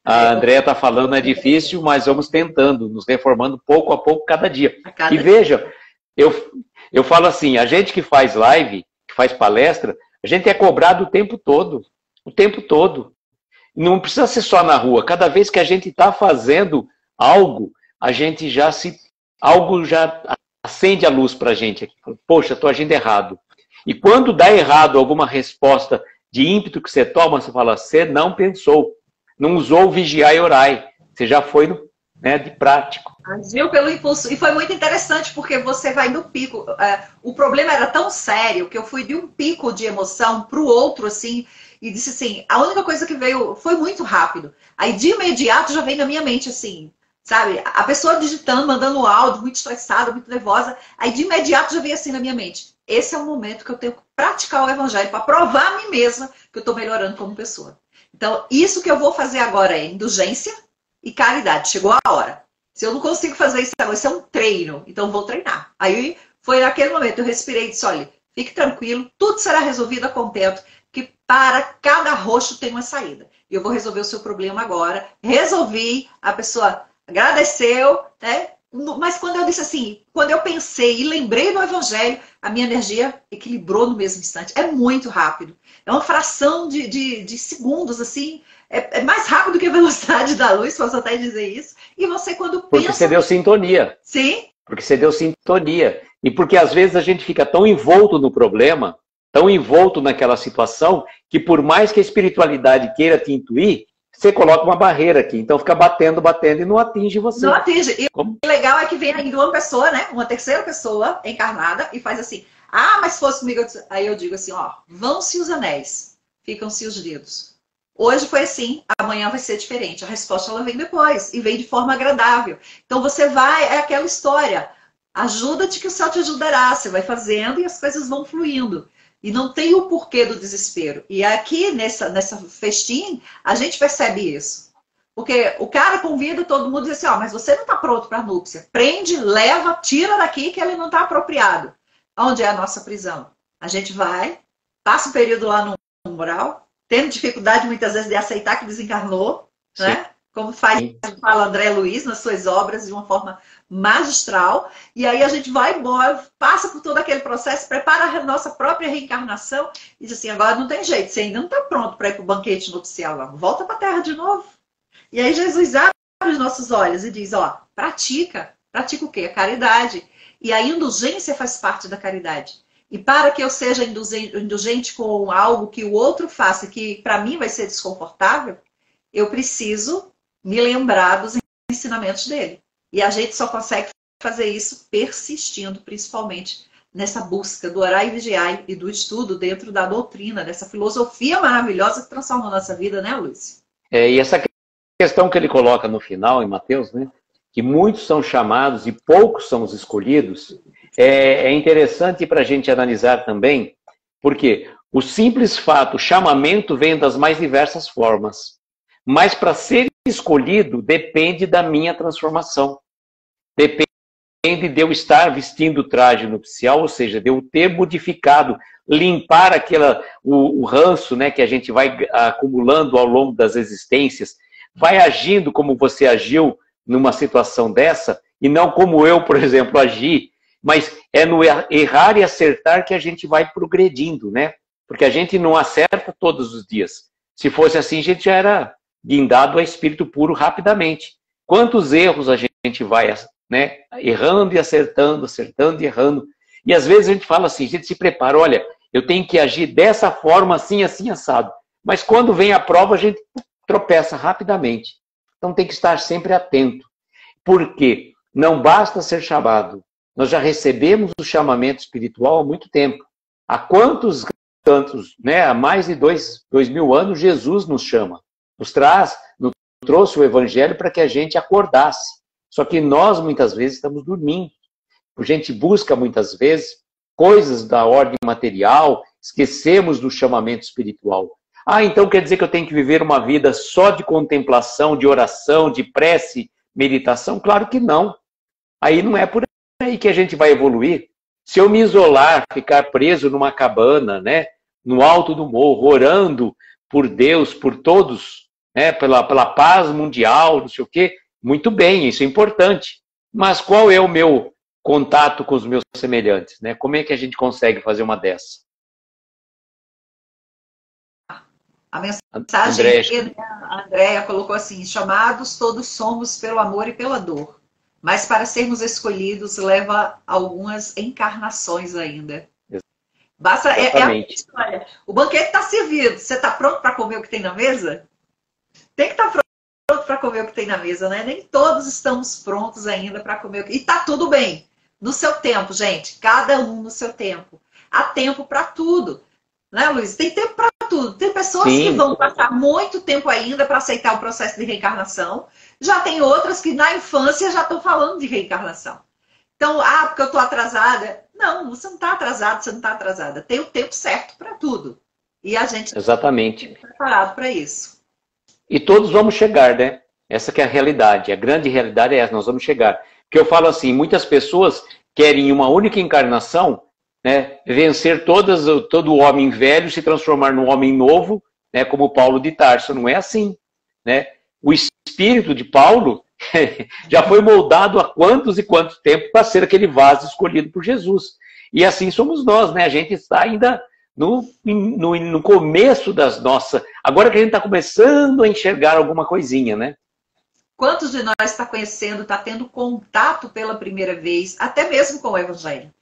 A Andréa está falando, é difícil, mas vamos tentando, nos reformando pouco a pouco, cada dia. E veja, eu falo assim, a gente que faz live, que faz palestra, a gente é cobrado o tempo todo. Não precisa ser só na rua, cada vez que a gente está fazendo algo, a gente algo já acende a luz para a gente. Poxa, estou agindo errado. E quando dá errado alguma resposta de ímpeto que você toma, você fala, você não pensou, não usou o vigiar e orai, você já foi de prático. Agiu pelo impulso. E foi muito interessante, porque você vai no pico. O problema era tão sério que eu fui de um pico de emoção para o outro, assim, e disse assim, a única coisa que veio foi muito rápido. Aí de imediato já veio na minha mente assim, sabe? A pessoa digitando, mandando um áudio, muito estressada, muito nervosa. Aí de imediato já veio assim na minha mente. Esse é o momento que eu tenho que praticar o Evangelho para provar a mim mesma que eu estou melhorando como pessoa. Então, isso que eu vou fazer agora é indulgência e caridade. Chegou a hora. Se eu não consigo fazer isso agora, isso é um treino, então eu vou treinar. Aí foi naquele momento, eu respirei e disse, olha, fique tranquilo, tudo será resolvido a contento, que para cada roxo tem uma saída. E eu vou resolver o seu problema agora. Resolvi, a pessoa agradeceu, né? Mas quando eu disse assim, quando eu pensei e lembrei do evangelho, a minha energia equilibrou no mesmo instante. É muito rápido. É uma fração de segundos, assim. É mais rápido que a velocidade da luz, posso até dizer isso. E você, quando pensa... Porque você deu sintonia. Sim. Porque você deu sintonia. E porque às vezes a gente fica tão envolto no problema, tão envolto naquela situação, que por mais que a espiritualidade queira te intuir, você coloca uma barreira aqui. Então fica batendo, batendo e não atinge você. Não atinge. E o legal é que vem ainda uma pessoa, né? Uma terceira pessoa encarnada e faz assim, ah, mas se fosse comigo... Aí eu digo assim, ó, vão-se os anéis, ficam-se os dedos. Hoje foi assim, amanhã vai ser diferente. A resposta ela vem depois e vem de forma agradável. Então você vai, é aquela história, ajuda-te que o céu te ajudará. Você vai fazendo e as coisas vão fluindo. E não tem o porquê do desespero. E aqui nessa festim, a gente percebe isso. Porque o cara convida todo mundo e diz assim, ó, mas você não está pronto para a núpcia. Prende, leva, tira daqui que ele não está apropriado. Onde é a nossa prisão? A gente vai, passa um período lá no umbral, tendo dificuldade muitas vezes de aceitar que desencarnou, né? Como fala André Luiz nas suas obras de uma forma magistral. E aí a gente vai embora, passa por todo aquele processo, prepara a nossa própria reencarnação e diz assim, agora não tem jeito, você ainda não está pronto para ir para o banquete nupcial, não. Volta para a Terra de novo. E aí Jesus abre os nossos olhos e diz, ó, pratica o quê? A caridade. E a indulgência faz parte da caridade. E para que eu seja indulgente com algo que o outro faça, que para mim vai ser desconfortável, eu preciso me lembrar dos ensinamentos dele. E a gente só consegue fazer isso persistindo, principalmente nessa busca do orar e vigiar e do estudo dentro da doutrina, dessa filosofia maravilhosa que transformou a nossa vida, né, Lúcio? E essa questão que ele coloca no final, em Mateus, né, que muitos são chamados e poucos são os escolhidos, é interessante para a gente analisar também, porque o simples fato, o chamamento vem das mais diversas formas. Mas para ser escolhido, depende da minha transformação. Depende de eu estar vestindo o traje nupcial, ou seja, de eu ter modificado, limpar o ranço, né, que a gente vai acumulando ao longo das existências, vai agindo como você agiu numa situação dessa, e não como eu, por exemplo, agi, mas é no errar e acertar que a gente vai progredindo, né? Porque a gente não acerta todos os dias. Se fosse assim, a gente já era guindado a espírito puro rapidamente. Quantos erros a gente vai, né, errando e acertando, acertando e errando. E às vezes a gente fala assim, a gente se prepara, olha, eu tenho que agir dessa forma, assim, assim, assado. Mas quando vem a prova, a gente tropeça rapidamente. Então tem que estar sempre atento. Porque não basta ser chamado. Nós já recebemos o chamamento espiritual há muito tempo. Há quantos, né, há mais de 2000 anos, Jesus nos chama. Nos trouxe o evangelho para que a gente acordasse. Só que nós, muitas vezes, estamos dormindo. A gente busca, muitas vezes, coisas da ordem material, esquecemos do chamamento espiritual. Ah, então quer dizer que eu tenho que viver uma vida só de contemplação, de oração, de prece, meditação? Claro que não. Aí não é por aí que a gente vai evoluir. Se eu me isolar, ficar preso numa cabana, né, no alto do morro, orando por Deus, por todos, né, pela paz mundial, não sei o quê, muito bem, isso é importante. Mas qual é o meu contato com os meus semelhantes, né? Como é que a gente consegue fazer uma dessa? A mensagem que a Andréia colocou assim, chamados todos somos pelo amor e pela dor, mas para sermos escolhidos leva algumas encarnações ainda. Basta, é a história. O banquete está servido, você está pronto para comer o que tem na mesa? Tem que estar pronto para comer o que tem na mesa, né? Nem todos estamos prontos ainda para comer o que... E tá tudo bem, no seu tempo, gente, cada um no seu tempo. Há tempo para tudo. Né, Luiz? Tem tempo para tudo. Tem pessoas que vão passar muito tempo ainda para aceitar o processo de reencarnação. Já tem outras que na infância já estão falando de reencarnação. Então, porque eu estou atrasada. Não, você não está atrasado, você não está atrasada. Tem o tempo certo para tudo. E a gente exatamente está preparado para isso. E todos vamos chegar, né? Essa que é a realidade. A grande realidade é essa, nós vamos chegar. Porque eu falo assim, muitas pessoas querem em uma única encarnação, né, vencer todo o homem velho, se transformar num homem novo, né, como Paulo de Tarso. Não é assim, né? O espírito de Paulo já foi moldado há quantos e quantos tempos para ser aquele vaso escolhido por Jesus. E assim somos nós, né? A gente está ainda no começo das nossas... Agora que a gente está começando a enxergar alguma coisinha, né? Quantos de nós está conhecendo, está tendo contato pela primeira vez, até mesmo com o Evangelho?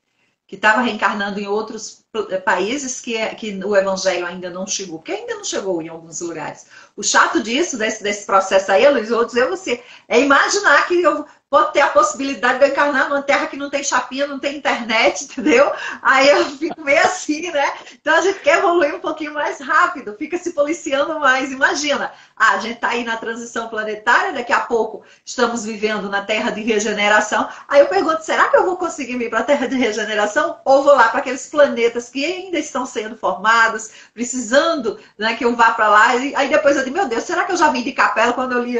Que estava reencarnando em outros países que o Evangelho ainda não chegou, que ainda não chegou em alguns lugares. O chato disso, desse processo aí, Luiz, vou dizer a você, é imaginar que eu pode ter a possibilidade de eu encarnar numa terra que não tem chapinha, não tem internet, entendeu? Aí eu fico meio assim, né? Então a gente quer evoluir um pouquinho mais rápido, fica se policiando mais. Imagina, a gente está aí na transição planetária, daqui a pouco estamos vivendo na terra de regeneração. Aí eu pergunto, será que eu vou conseguir ir para a terra de regeneração? Ou vou lá para aqueles planetas que ainda estão sendo formados, precisando, né, que eu vá para lá? E aí depois eu digo, meu Deus, será que eu já vim de Capela? Quando eu li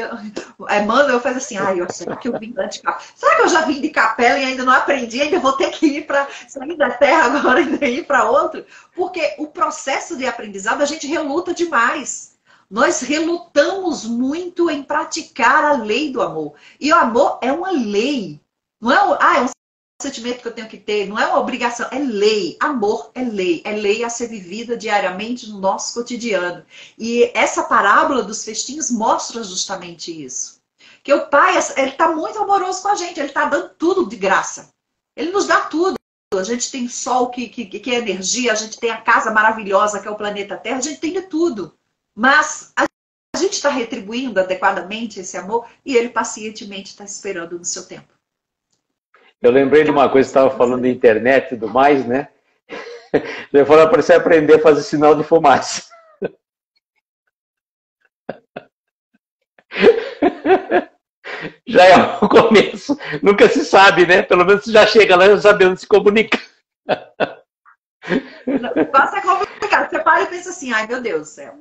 Emmanuel, eu faço assim, será que eu vim de Capela? Será que eu já vim de Capela e ainda não aprendi? Ainda vou ter que ir para sair da Terra agora e ainda ir para outro? Porque o processo de aprendizado, a gente reluta demais. Nós relutamos muito em praticar a lei do amor. E o amor é uma lei. Não é um sentimento que eu tenho que ter, não é uma obrigação, é lei. Amor é lei a ser vivida diariamente no nosso cotidiano. E essa parábola dos festinhos mostra justamente isso. Que o Pai, ele está muito amoroso com a gente, ele está dando tudo de graça. Ele nos dá tudo. A gente tem sol que é energia, a gente tem a casa maravilhosa que é o planeta Terra, a gente tem de tudo. Mas a gente está retribuindo adequadamente esse amor e ele pacientemente está esperando no seu tempo. Eu lembrei de uma coisa, você estava falando de internet e tudo mais, né? Eu falei para você aprender a fazer sinal de fumaça. Já é o começo. Nunca se sabe, né? Pelo menos você já chega lá sabendo se comunicar. Passa complicado. Você para e pensa assim, ai meu Deus do céu.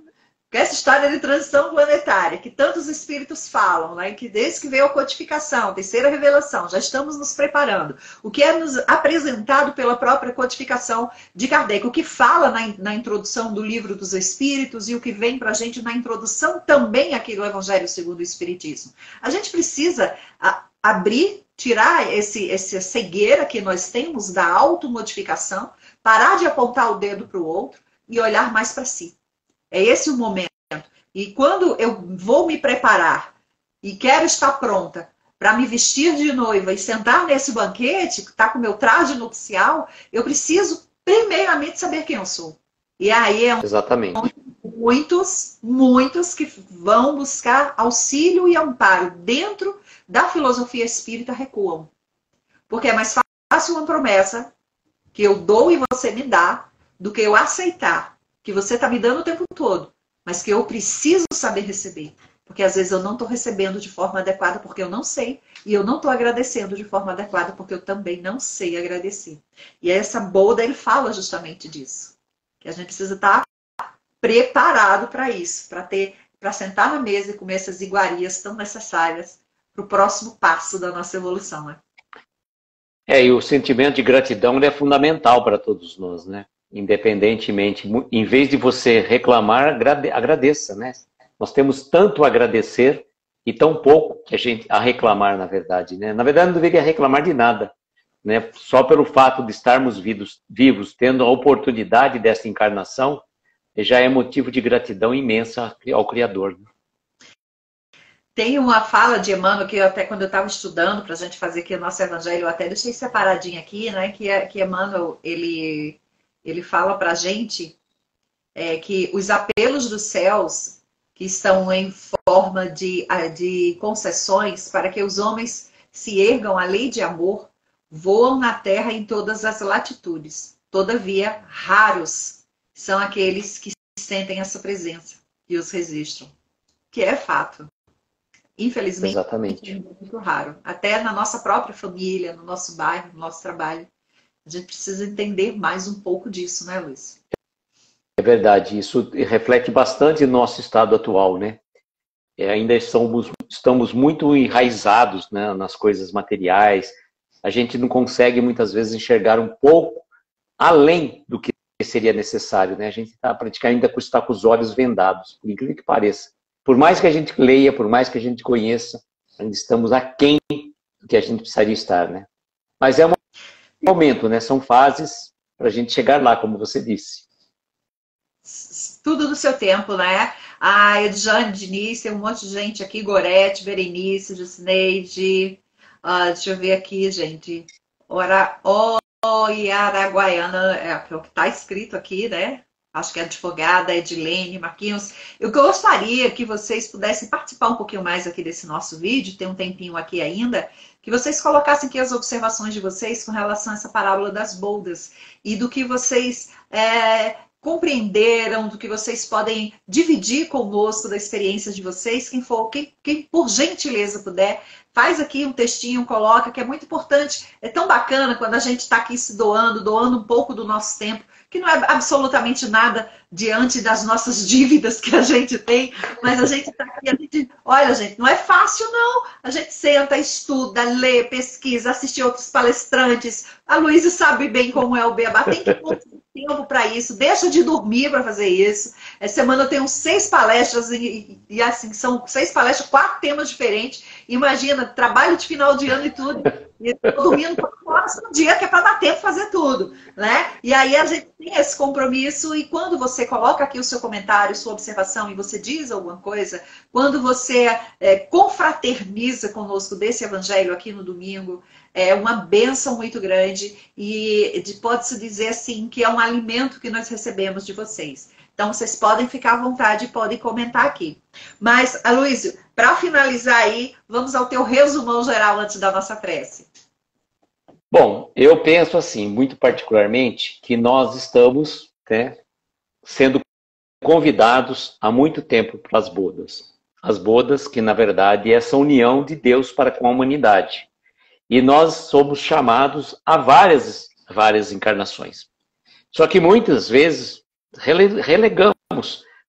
Essa história de transição planetária, que tantos espíritos falam, né? Que desde que veio a codificação, terceira revelação, já estamos nos preparando. O que é nos apresentado pela própria codificação de Kardec, o que fala na introdução do livro dos Espíritos e o que vem para a gente na introdução também aqui do Evangelho segundo o Espiritismo. A gente precisa abrir, tirar essa cegueira que nós temos da automodificação, parar de apontar o dedo para o outro e olhar mais para si. É esse o momento. E quando eu vou me preparar e quero estar pronta para me vestir de noiva e sentar nesse banquete, que está com o meu traje nupcial, eu preciso primeiramente saber quem eu sou. E aí Exatamente. Muitos que vão buscar auxílio e amparo dentro da filosofia espírita recuam. Porque é mais fácil uma promessa que eu dou e você me dá do que eu aceitar que você está me dando o tempo todo, mas que eu preciso saber receber. Porque às vezes eu não estou recebendo de forma adequada porque eu não sei, e eu não estou agradecendo de forma adequada porque eu também não sei agradecer. E essa Bolda, ele fala justamente disso. Que a gente precisa estar preparado para isso, para sentar na mesa e comer essas iguarias tão necessárias para o próximo passo da nossa evolução, né? E o sentimento de gratidão é fundamental para todos nós, né? Independentemente, em vez de você reclamar, agradeça, né? Nós temos tanto a agradecer e tão pouco que a reclamar, na verdade, né? Na verdade, não deveria reclamar de nada, né? Só pelo fato de estarmos vivos, tendo a oportunidade dessa encarnação, já é motivo de gratidão imensa ao Criador. Né? Tem uma fala de Emmanuel que até quando eu estava estudando para a gente fazer aqui o nosso evangelho, eu até deixei separadinho aqui, né? Que Emmanuel, ele fala para a gente que os apelos dos céus, que estão em forma de concessões para que os homens se ergam à lei de amor, voam na terra em todas as latitudes. Todavia, raros são aqueles que sentem essa presença e os registram. Que é fato. Infelizmente, exatamente. É muito raro. Até na nossa própria família, no nosso bairro, no nosso trabalho. A gente precisa entender mais um pouco disso, né, Luiz? É verdade. Isso reflete bastante o nosso estado atual, né? ainda estamos muito enraizados, né, nas coisas materiais. A gente não consegue muitas vezes enxergar um pouco além do que seria necessário, né? A gente está praticamente ainda está com os olhos vendados, por incrível que pareça. Por mais que a gente leia, por mais que a gente conheça, ainda estamos aquém do que a gente precisaria estar, né? Mas é um momento, né? São fases para a gente chegar lá, como você disse. Tudo do seu tempo, né? A Edjane Diniz, tem um monte de gente aqui, Gorete, Berenice, Jusneide, deixa eu ver aqui, gente. Iaraguaiana, é o que está escrito aqui, né? Acho que é advogada, Edilene, Marquinhos. Eu gostaria que vocês pudessem participar um pouquinho mais aqui desse nosso vídeo, tem um tempinho aqui ainda, que vocês colocassem aqui as observações de vocês com relação a essa parábola das boldas e do que vocês compreenderam, do que vocês podem dividir conosco da experiência de vocês. Quem por gentileza puder, faz aqui um textinho, coloca, que é muito importante. É tão bacana quando a gente está aqui se doando um pouco do nosso tempo, que não é absolutamente nada diante das nossas dívidas que a gente tem, mas a gente está aqui, olha, gente, não é fácil, não. A gente senta, estuda, lê, pesquisa, assiste outros palestrantes. A Luísa sabe bem como é o Beabá, tem que ter tempo para isso, deixa de dormir para fazer isso. Essa semana eu tenho 6 palestras, e assim, são 6 palestras, 4 temas diferentes. Imagina, trabalho de final de ano e tudo. E eu tô dormindo 4 horas por dia, que é para dar tempo de fazer tudo, né? E aí a gente tem esse compromisso, e quando você coloca aqui o seu comentário, sua observação, e você diz alguma coisa, quando você confraterniza conosco desse evangelho aqui no domingo, é uma bênção muito grande, e pode-se dizer assim, que é um alimento que nós recebemos de vocês. Então, vocês podem ficar à vontade e podem comentar aqui. Mas, Aloysio, para finalizar aí, vamos ao teu resumão geral antes da nossa prece. Bom, eu penso assim, muito particularmente, que nós estamos, né, sendo convidados há muito tempo para as bodas. As bodas que, na verdade, é essa união de Deus para com a humanidade. E nós somos chamados a várias encarnações. Só que muitas vezes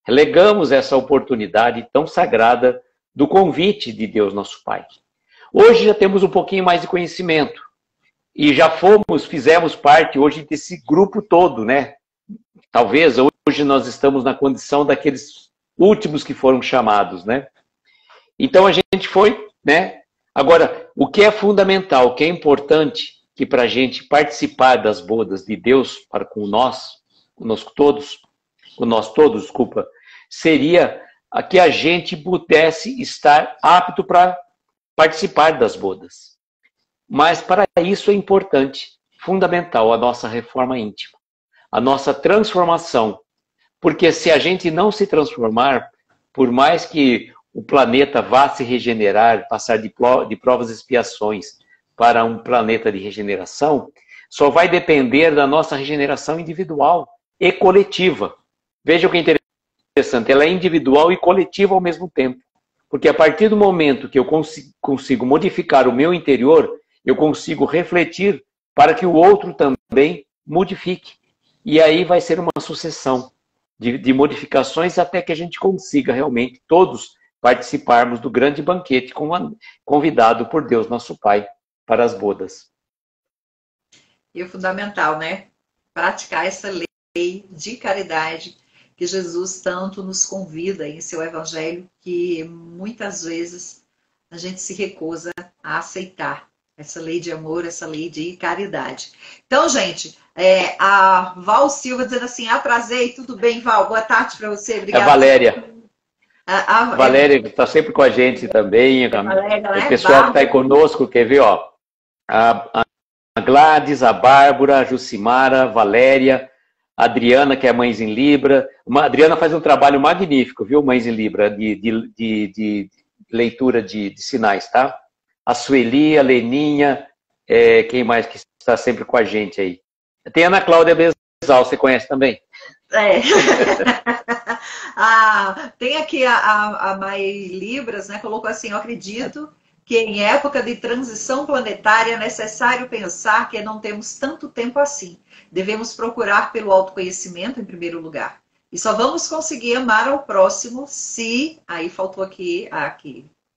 relegamos essa oportunidade tão sagrada do convite de Deus, nosso Pai. Hoje já temos um pouquinho mais de conhecimento. E já fizemos parte hoje desse grupo todo, né? Talvez hoje nós estamos na condição daqueles últimos que foram chamados, né? Então a gente foi, né? Agora, o que é fundamental, o que é importante, que para a gente participar das bodas de Deus para com nós todos, seria que a gente pudesse estar apto para participar das bodas. Mas para isso é importante, fundamental, a nossa reforma íntima, a nossa transformação. Porque se a gente não se transformar, por mais que o planeta vá se regenerar, passar de provas e expiações para um planeta de regeneração, só vai depender da nossa regeneração individual e coletiva. Veja o que é interessante, ela é individual e coletiva ao mesmo tempo. Porque a partir do momento que eu consigo modificar o meu interior, eu consigo refletir para que o outro também modifique. E aí vai ser uma sucessão de modificações até que a gente consiga realmente todos participarmos do grande banquete convidado por Deus, nosso Pai, para as bodas. E o fundamental, né? Praticar essa lei de caridade que Jesus tanto nos convida em seu evangelho, que muitas vezes a gente se recusa a aceitar. Essa lei de amor, essa lei de caridade. Então, gente, a Val Silva dizendo assim, atrasei, tudo bem, Val? Boa tarde para você, obrigada. É a Valéria. A Valéria está sempre com a gente também. Valéria, o pessoal que está aí conosco, quer ver, ó. A Gladys, a Bárbara, a Jucimara, a Valéria, a Adriana, que é Mães em Libra. A Adriana faz um trabalho magnífico, viu, Mães em Libra, de leitura de sinais, tá? A Sueli, a Leninha, quem mais que está sempre com a gente aí? Tem a Ana Cláudia Bezal, você conhece também? Tem aqui a Mai Libras, né? Colocou assim, eu acredito que em época de transição planetária é necessário pensar que não temos tanto tempo assim. Devemos procurar pelo autoconhecimento em primeiro lugar. E só vamos conseguir amar ao próximo se, aí faltou aqui,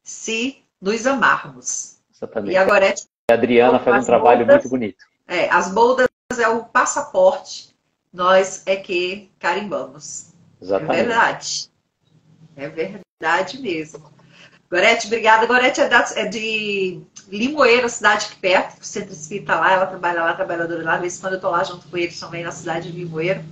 se nos amarmos. Exatamente. E agora a Adriana faz um trabalho muito bonito. As boldas é o passaporte, nós é que carimbamos. Exatamente. É verdade. É verdade mesmo. Gorete, obrigada. Gorete é de Limoeiro, cidade aqui perto, o Centro Espírita lá, ela trabalha lá, trabalhadora lá, de vez em quando eu tô lá junto com eles também na cidade de Limoeiro.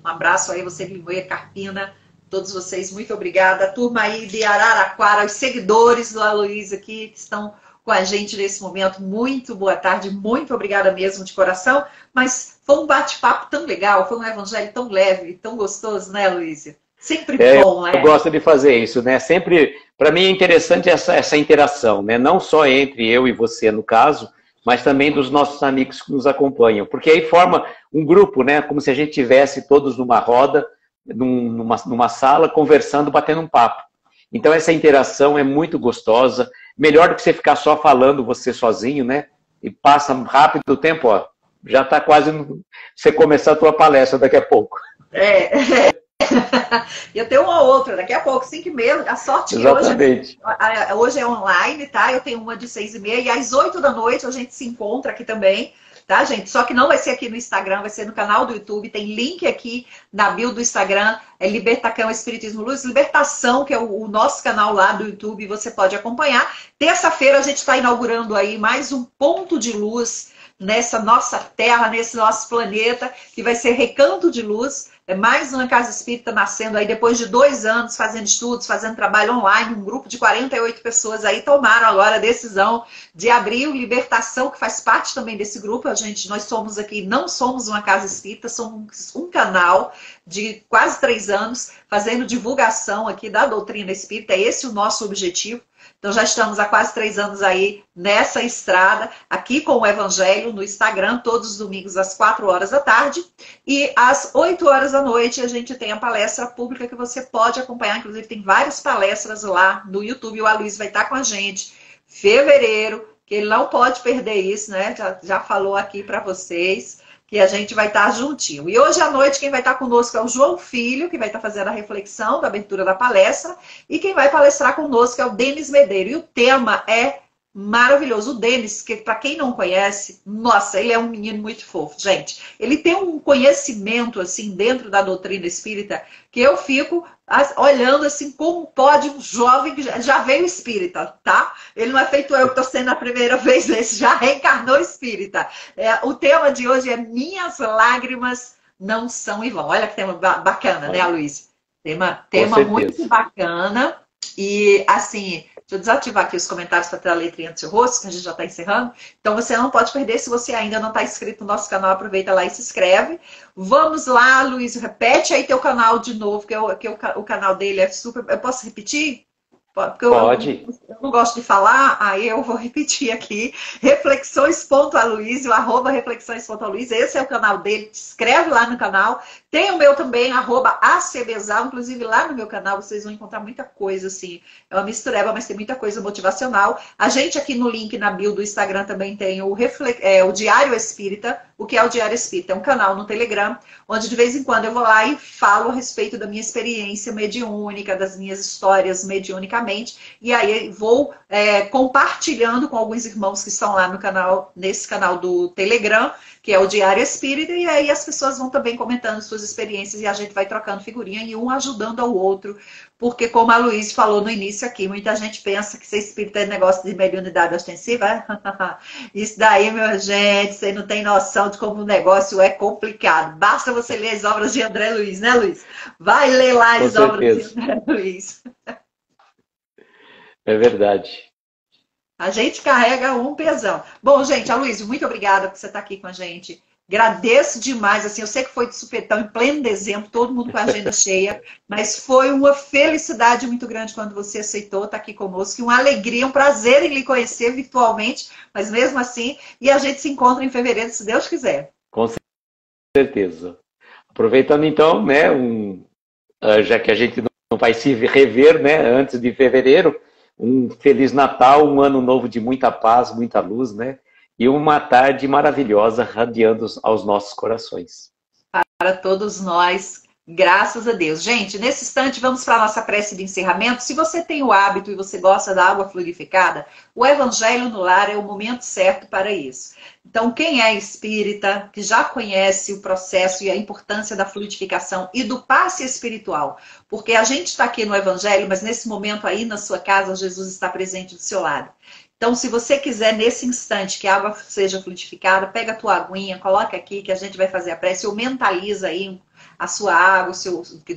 Um abraço aí, você de Limoeiro, Carpina, todos vocês, muito obrigada. A turma aí de Araraquara, os seguidores do Aloysio aqui, que estão com a gente nesse momento, muito boa tarde, muito obrigada mesmo de coração, mas foi um bate-papo tão legal, foi um evangelho tão leve, tão gostoso, né, Aloysio? Sempre bom, né? Eu gosto de fazer isso, né? Sempre, para mim é interessante essa interação, né? Não só entre eu e você, no caso, mas também dos nossos amigos que nos acompanham. Porque aí forma um grupo, né? Como se a gente estivesse todos numa roda, numa sala, conversando, batendo um papo. Então essa interação é muito gostosa. Melhor do que você ficar só falando você sozinho, né? E passa rápido o tempo, ó. Já está quase... Você começar a tua palestra daqui a pouco. Eu tenho uma outra, daqui a pouco, 5h30, a sorte que hoje é online, tá? Eu tenho uma de 6h30 e às 8 da noite a gente se encontra aqui também, tá, gente? Só que não vai ser aqui no Instagram, vai ser no canal do YouTube, tem link aqui na bio do Instagram, é Libertacão Espiritismo Luz, Libertação, que é o nosso canal lá do YouTube, você pode acompanhar. Terça-feira a gente está inaugurando aí mais um ponto de luz nessa nossa terra, nesse nosso planeta, que vai ser Recanto de Luz. É mais uma casa espírita nascendo aí depois de 2 anos fazendo estudos, fazendo trabalho online. Um grupo de 48 pessoas aí tomaram agora a decisão de abrir o Libertação, que faz parte também desse grupo. Nós somos aqui, não somos uma casa espírita, somos um canal de quase 3 anos fazendo divulgação aqui da doutrina espírita. É esse o nosso objetivo. Então já estamos há quase 3 anos aí nessa estrada, aqui com o Evangelho no Instagram, todos os domingos às 4 horas da tarde. E às 8 horas da noite a gente tem a palestra pública que você pode acompanhar. Inclusive tem várias palestras lá no YouTube. O Aloysio vai estar com a gente fevereiro, que ele não pode perder isso, né? Já falou aqui para vocês que a gente vai estar juntinho. E hoje à noite quem vai estar conosco é o João Filho, que vai estar fazendo a reflexão da abertura da palestra, e quem vai palestrar conosco é o Denis Medeiro. E o tema é maravilhoso. O Denis, que para quem não conhece, nossa, ele é um menino muito fofo, gente. Ele tem um conhecimento, assim, dentro da doutrina espírita, que eu fico olhando, assim, como pode um jovem que já veio espírita, tá? Ele não é feito eu que estou sendo a primeira vez nesse, já reencarnou espírita. O tema de hoje é Minhas Lágrimas Não São em Vão. Olha que tema bacana, né, Aloysio? Tema muito bacana. E, assim, deixa eu desativar aqui os comentários para ter a letrinha do seu rosto, que a gente já está encerrando. Então, você não pode perder. Se você ainda não está inscrito no nosso canal, aproveita lá e se inscreve. Vamos lá, Luiz, repete aí teu canal de novo, que o canal dele é super... Eu posso repetir? Porque Pode. Eu não gosto de falar, aí eu vou repetir aqui. Reflexões.aloysio, @reflexões.aloysio. Esse é o canal dele. Te inscreve lá no canal. Tem o meu também, @acbezal. Inclusive lá no meu canal vocês vão encontrar muita coisa, assim. É uma mistureba, mas tem muita coisa motivacional. A gente aqui no link na bio do Instagram também tem o Diário Espírita. O que é o Diário Espírita? É um canal no Telegram, onde de vez em quando eu vou lá e falo a respeito da minha experiência mediúnica, das minhas histórias mediunicamente. E aí vou compartilhando com alguns irmãos que estão lá no canal, nesse canal do Telegram, que é o Diário Espírita, e aí as pessoas vão também comentando suas experiências e a gente vai trocando figurinha e um ajudando ao outro, porque como a Luiz falou no início aqui, muita gente pensa que ser espírita é negócio de mediunidade ostensiva. Isso daí, minha gente, você não tem noção de como o negócio é complicado. Basta você ler as obras de André Luiz, né, Luiz? Vai ler lá as obras de André Luiz. É verdade. A gente carrega um pesão. Bom, gente, Aloysio, muito obrigada por você estar aqui com a gente. Agradeço demais, assim, eu sei que foi de supetão, em pleno dezembro, todo mundo com a agenda cheia, mas foi uma felicidade muito grande quando você aceitou estar aqui conosco, uma alegria, um prazer em lhe conhecer virtualmente, mas mesmo assim, e a gente se encontra em fevereiro, se Deus quiser. Com certeza. Aproveitando então, né, já que a gente não vai se rever, né, antes de fevereiro, um Feliz Natal, um ano novo de muita paz, muita luz, né? E uma tarde maravilhosa radiando aos nossos corações. Para todos nós, Graças a Deus. Gente, nesse instante vamos para a nossa prece de encerramento. Se você tem o hábito e você gosta da água fluidificada, o Evangelho no Lar é o momento certo para isso. Então, quem é espírita, que já conhece o processo e a importância da fluidificação e do passe espiritual, porque a gente está aqui no Evangelho, mas nesse momento aí na sua casa, Jesus está presente do seu lado. Então, se você quiser, nesse instante, que a água seja fluidificada, pega a tua aguinha, coloca aqui que a gente vai fazer a prece, ou mentaliza aí a sua água,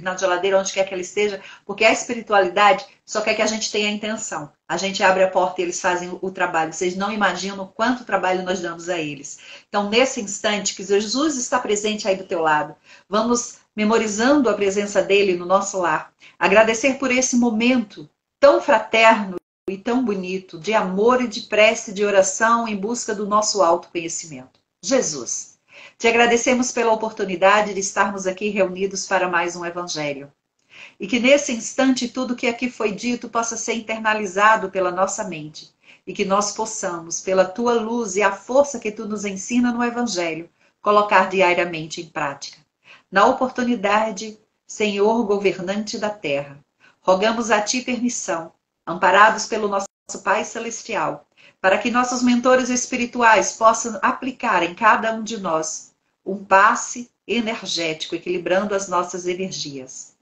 na geladeira, onde quer que ela esteja, porque a espiritualidade só quer que a gente tenha a intenção. A gente abre a porta e eles fazem o trabalho. Vocês não imaginam quanto trabalho nós damos a eles. Então, nesse instante que Jesus está presente aí do teu lado, vamos memorizando a presença dele no nosso lar. Agradecer por esse momento tão fraterno e tão bonito, de amor e de prece, de oração em busca do nosso autoconhecimento. Jesus, te agradecemos pela oportunidade de estarmos aqui reunidos para mais um Evangelho. E que nesse instante tudo que aqui foi dito possa ser internalizado pela nossa mente. E que nós possamos, pela tua luz e a força que tu nos ensina no Evangelho, colocar diariamente em prática. Na oportunidade, Senhor governante da terra, rogamos a ti permissão, amparados pelo nosso Pai Celestial, para que nossos mentores espirituais possam aplicar em cada um de nós um passe energético, equilibrando as nossas energias.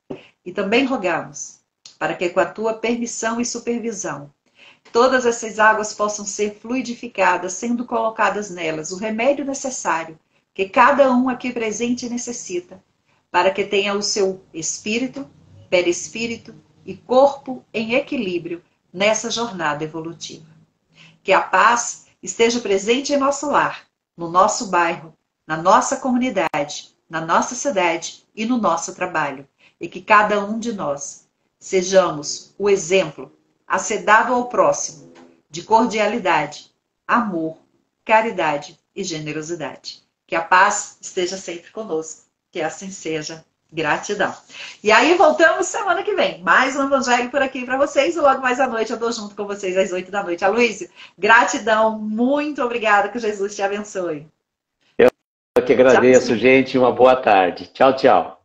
E também rogamos para que, com a tua permissão e supervisão, todas essas águas possam ser fluidificadas, sendo colocadas nelas o remédio necessário que cada um aqui presente necessita, para que tenha o seu espírito, perispírito e corpo em equilíbrio nessa jornada evolutiva. Que a paz esteja presente em nosso lar, no nosso bairro, na nossa comunidade, na nossa cidade e no nosso trabalho. E que cada um de nós sejamos o exemplo a ser dado ao próximo de cordialidade, amor, caridade e generosidade. Que a paz esteja sempre conosco. Que assim seja. Gratidão. E aí voltamos semana que vem. Mais um Evangelho por aqui para vocês. E logo mais à noite eu dou junto com vocês às 8 da noite. Aloysio, gratidão. Muito obrigada. Que Jesus te abençoe. Eu que agradeço, Tchau, gente. Uma boa tarde. Tchau, tchau.